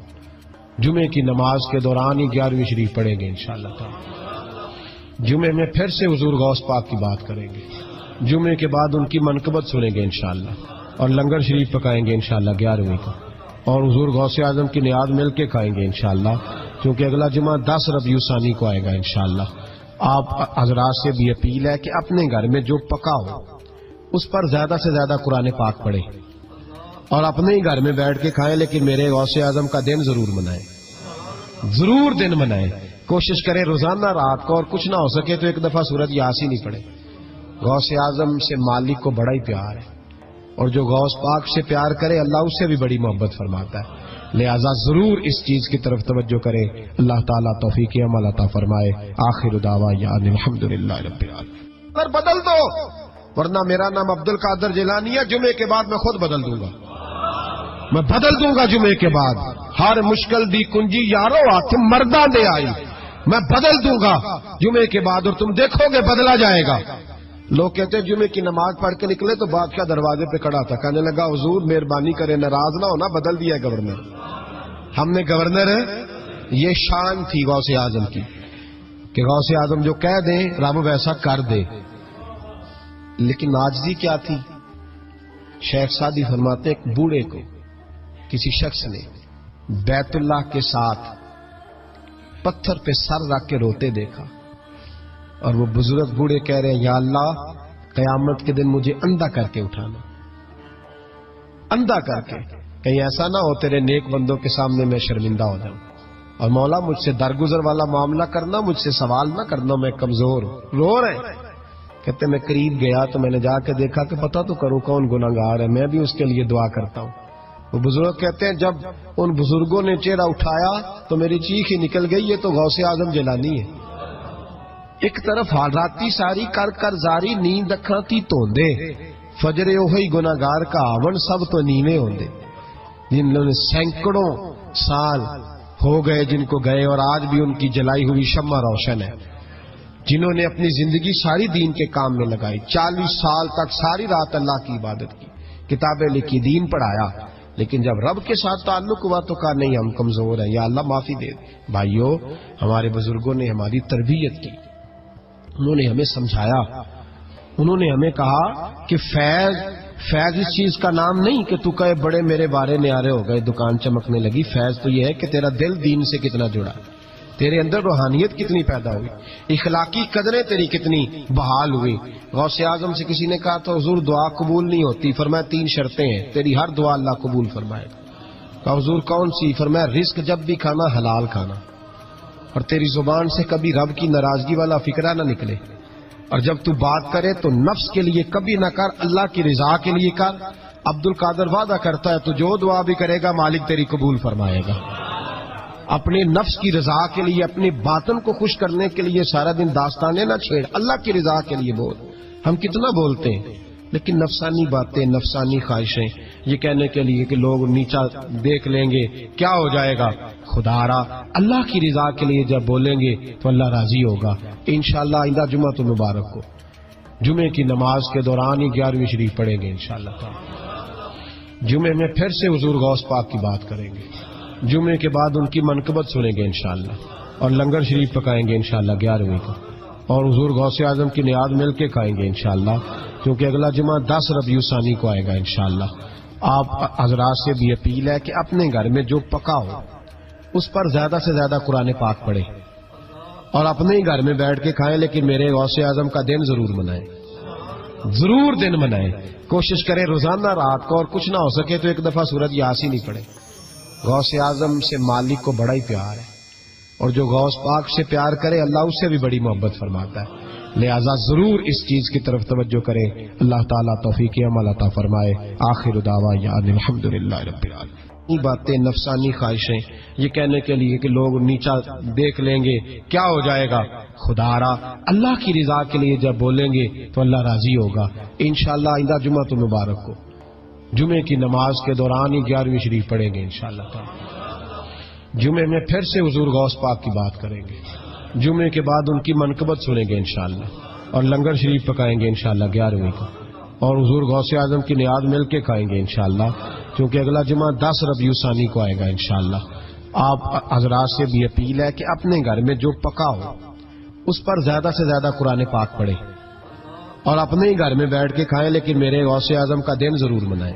جمعے کی نماز کے دوران ہی 11ویں شریف پڑھیں گے انشاءاللہ تعالی۔ جمعے میں پھر سے حضور غوث پاک کی بات کریں گے، جمعے کے بعد ان کی منقبت سنیں گے انشاءاللہ، اور لنگر شریف پکائیں گے انشاءاللہ 11ویں کو، اور حضور غوث اعظم کی نیاد مل کے کھائیں گے انشاءاللہ، کیونکہ اگلا جمعہ 10 ربیع ثانی کو آئے گا انشاءاللہ۔ آپ حضرات سے بھی اپیل ہے کہ اپنے گھر میں جو پکا ہو اس پر زیادہ سے زیادہ قرآن پاک پڑھیں، اور اپنے ہی گھر میں بیٹھ کے کھائیں، لیکن میرے غوث اعظم کا دن ضرور منائیں، ضرور دن منائیں۔ کوشش کریں روزانہ رات کو، اور کچھ نہ ہو سکے تو ایک دفعہ سورۃ یاسین ہی پڑھیں۔ غوث اعظم سے مالک کو بڑا ہی پیار ہے، اور جو غوث پاک سے پیار کرے اللہ اس سے بھی بڑی محبت فرماتا ہے، لہذا ضرور اس چیز کی طرف توجہ کریں۔ اللہ تعالیٰ توفیق عمل عطا فرمائے۔ آخر دعوانا الحمدللہ رب العالمین۔ پر بدل دو، ورنہ میرا نام عبد القادر جیلانی ہے، جمعے کے بعد میں خود بدل دوں گا، میں بدل دوں گا جمعے کے بعد۔ ہر مشکل دی کنجی یارو ہاتھ مرداں دے آئی، میں بدل دوں گا جمعے کے بعد، اور تم دیکھو گے بدلا جائے گا۔ لوگ کہتے ہیں جمعے کی نماز پڑھ کے نکلے تو بادشاہ دروازے پہ کھڑا تھا، کہنے لگا حضور مہربانی کرے ناراض نہ ہونا، بدل دیا گورنر۔ ہم نے گورنر، یہ شان تھی غوث اعظم کی کہ غوث اعظم جو کہہ دیں رب ویسا کر دے، لیکن عاجزی کیا تھی؟ شیخ سعدی فرماتے ایک بوڑھے کو کسی شخص نے بیت اللہ کے ساتھ پتھر پہ سر رکھ کے روتے دیکھا، اور وہ بزرگ بوڑھے کہہ رہے ہیں یا اللہ قیامت کے دن مجھے اندھا کر کے اٹھانا، اندھا کر کے، کہیں ایسا نہ ہو تیرے نیک بندوں کے سامنے میں شرمندہ ہو جاؤں، اور مولا مجھ سے درگزر والا معاملہ کرنا، مجھ سے سوال نہ کرنا، میں کمزور ہوں۔ رو رہے ہیں، کہتے میں قریب گیا تو میں نے جا کے دیکھا کہ پتہ تو کروں کون گناہگار ہے، میں بھی اس کے لیے دعا کرتا ہوں۔ وہ بزرگ کہتے ہیں جب ان بزرگوں نے چہرہ اٹھایا تو میری چیخ ہی نکل گئی، یہ تو غوث اعظم جیلانی ہے۔ ایک طرف حالاتی ساری کر کر زاری، نیند اکھاں تھی توندے، فجر اوہی گناہگار کا آون سب تو نیویں ہوندے۔ جن لوگوں نے سینکڑوں سال ہو گئے جن کو گئے، اور آج بھی ان کی جلائی ہوئی شمع روشن ہے، جنہوں نے اپنی زندگی ساری دین کے کام میں لگائی، 40 سال تک ساری رات اللہ کی عبادت کی، کتابیں لکھی، دین پڑھایا، لیکن جب رب کے ساتھ تعلق ہوا تو کہا نہیں ہم کمزور ہیں، یا اللہ معافی دے۔ بھائیو، ہمارے بزرگوں نے ہماری تربیت کی، انہوں نے ہمیں سمجھایا، انہوں نے ہمیں کہا کہ فیض اس چیز کا نام نہیں کہ تو کہے بڑے میرے بارے نیارے ہو گئے، دکان چمکنے لگی۔ فیض تو یہ ہے کہ تیرا دل دین سے کتنا جڑا، تیرے اندر روحانیت کتنی پیدا ہوئی، اخلاقی قدریں تیری کتنی بحال ہوئی۔ غوث اعظم سے کسی نے کہا تو حضور دعا قبول نہیں ہوتی، فرمایا 3 شرطیں ہیں، تیری ہر دعا اللہ قبول فرمائے گا۔ کہا حضور کون سی؟ فرمایا رزق جب بھی کھانا حلال کھانا، اور تیری زبان سے کبھی رب کی ناراضگی والا فکرہ نہ نکلے، اور جب تو بات کرے تو نفس کے لیے کبھی نہ کر، اللہ کی رضا کے لیے کر۔ عبد القادر وعدہ کرتا ہے تو جو دعا بھی کرے گا مالک تیری قبول فرمائے گا۔ اپنے نفس کی رضا کے لیے، اپنے باطن کو خوش کرنے کے لیے سارا دن داستانیں نہ چھیڑ، اللہ کی رضا کے لیے بول۔ ہم کتنا بولتے ہیں لیکن نفسانی باتیں، نفسانی خواہشیں، یہ کہنے کے لیے کہ لوگ نیچا دیکھ لیں گے کیا ہو جائے گا، خدا را اللہ کی رضا کے لیے جب بولیں گے تو اللہ راضی ہوگا۔ انشاءاللہ آئندہ جمعہ تو مبارک کو جمعے کی نماز کے دوران ہی 11ویں شریف پڑھیں گے انشاءاللہ تعالی۔ جمعے میں پھر سے حضور غوث پاک کی بات کریں گے، جمعے کے بعد ان کی منقبت سنیں گے انشاءاللہ، اور لنگر شریف پکائیں گے انشاءاللہ 11ویں کو، اور حضور غوث اعظم کی نیاد مل کے کھائیں گے انشاءاللہ، کیونکہ اگلا جمعہ 10 ربیع الثانی کو آئے گا انشاءاللہ۔ آپ حضرات سے بھی اپیل ہے کہ اپنے گھر میں جو پکا ہو اس پر زیادہ سے زیادہ قرآن پاک پڑھیں اور اپنے ہی گھر میں بیٹھ کے کھائیں، لیکن میرے غوث اعظم کا دن ضرور منائیں، ضرور دن منائیں۔ کوشش کریں روزانہ رات کو، اور کچھ نہ ہو سکے تو ایک دفعہ سورۃ یاسین ہی پڑھیں۔ غوث اعظم سے مالک کو بڑا ہی پیار ہے، اور جو غوث پاک سے پیار کرے اللہ اس سے بھی بڑی محبت فرماتا ہے، لہذا ضرور اس چیز کی طرف توجہ کرے۔ اللہ تعالیٰ توفیق عمل عطا فرمائے۔ آخر دعوانا ان الحمدللہ رب العالمین۔ یہ باتیں نفسانی خواہشیں، یہ کہنے کے لیے کہ لوگ نیچا دیکھ لیں گے کیا ہو جائے گا، خدا را اللہ کی رضا کے لیے جب بولیں گے تو اللہ راضی ہوگا انشاءاللہ۔ آئندہ جمعہ تو مبارک ہو، جمعے کی نماز کے دوران ہی 11ویں شریف پڑھیں گے انشاءاللہ تعالی۔ جمعے میں پھر سے حضور غوث پاک کی بات کریں گے، جمعے کے بعد ان کی منقبت سنیں گے انشاءاللہ، اور لنگر شریف پکائیں گے انشاءاللہ 11ویں کو، اور حضور غوث اعظم کی نیاد مل کے کھائیں گے انشاءاللہ، کیونکہ اگلا جمعہ 10 ربیع الثانی کو آئے گا انشاءاللہ۔ آپ حضرات سے بھی اپیل ہے کہ اپنے گھر میں جو پکا ہو اس پر زیادہ سے زیادہ قرآن پاک پڑھیں اور اپنے ہی گھر میں بیٹھ کے کھائیں، لیکن میرے غوث اعظم کا دن ضرور منائیں،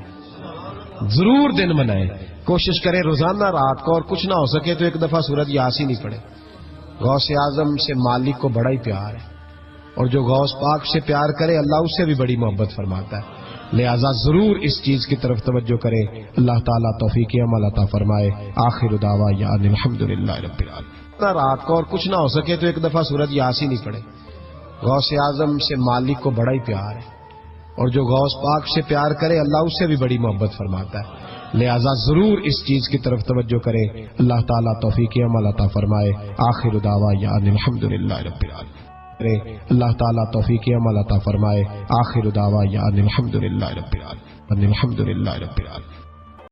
ضرور دن منائیں۔ کوشش کریں روزانہ رات کو، اور کچھ نہ ہو سکے تو ایک دفعہ سورۃ یاسین ہی پڑھیں۔ غوث اعظم سے مالک کو بڑا ہی پیار ہے، اور جو غوث پاک سے پیار کرے اللہ اس سے بھی بڑی محبت فرماتا ہے، لہذا ضرور اس چیز کی طرف توجہ کرے۔ اللہ تعالیٰ توفیق عمل عطا فرمائے۔ آخر دعوانا ان الحمدللہ رب العالمین۔ رات کو، اور کچھ نہ ہو سکے تو ایک دفعہ سورۃ یاسین ہی پڑھیں۔ غوث اعظم سے مالک کو بڑا ہی پیار ہے، اور جو غوث پاک سے پیار کرے اللہ اس سے بھی بڑی محبت فرماتا ہے، لہذا ضرور اس چیز کی طرف توجہ کرے۔ اللہ تعالیٰ توفیق عمل عطا فرمائے۔ آخر دعوانا ان الحمدللہ رب العالمین۔ اللہ تعالیٰ توفیق عمل عطا فرمائے۔ آخر دعوانا ان الحمدللہ رب العالمین۔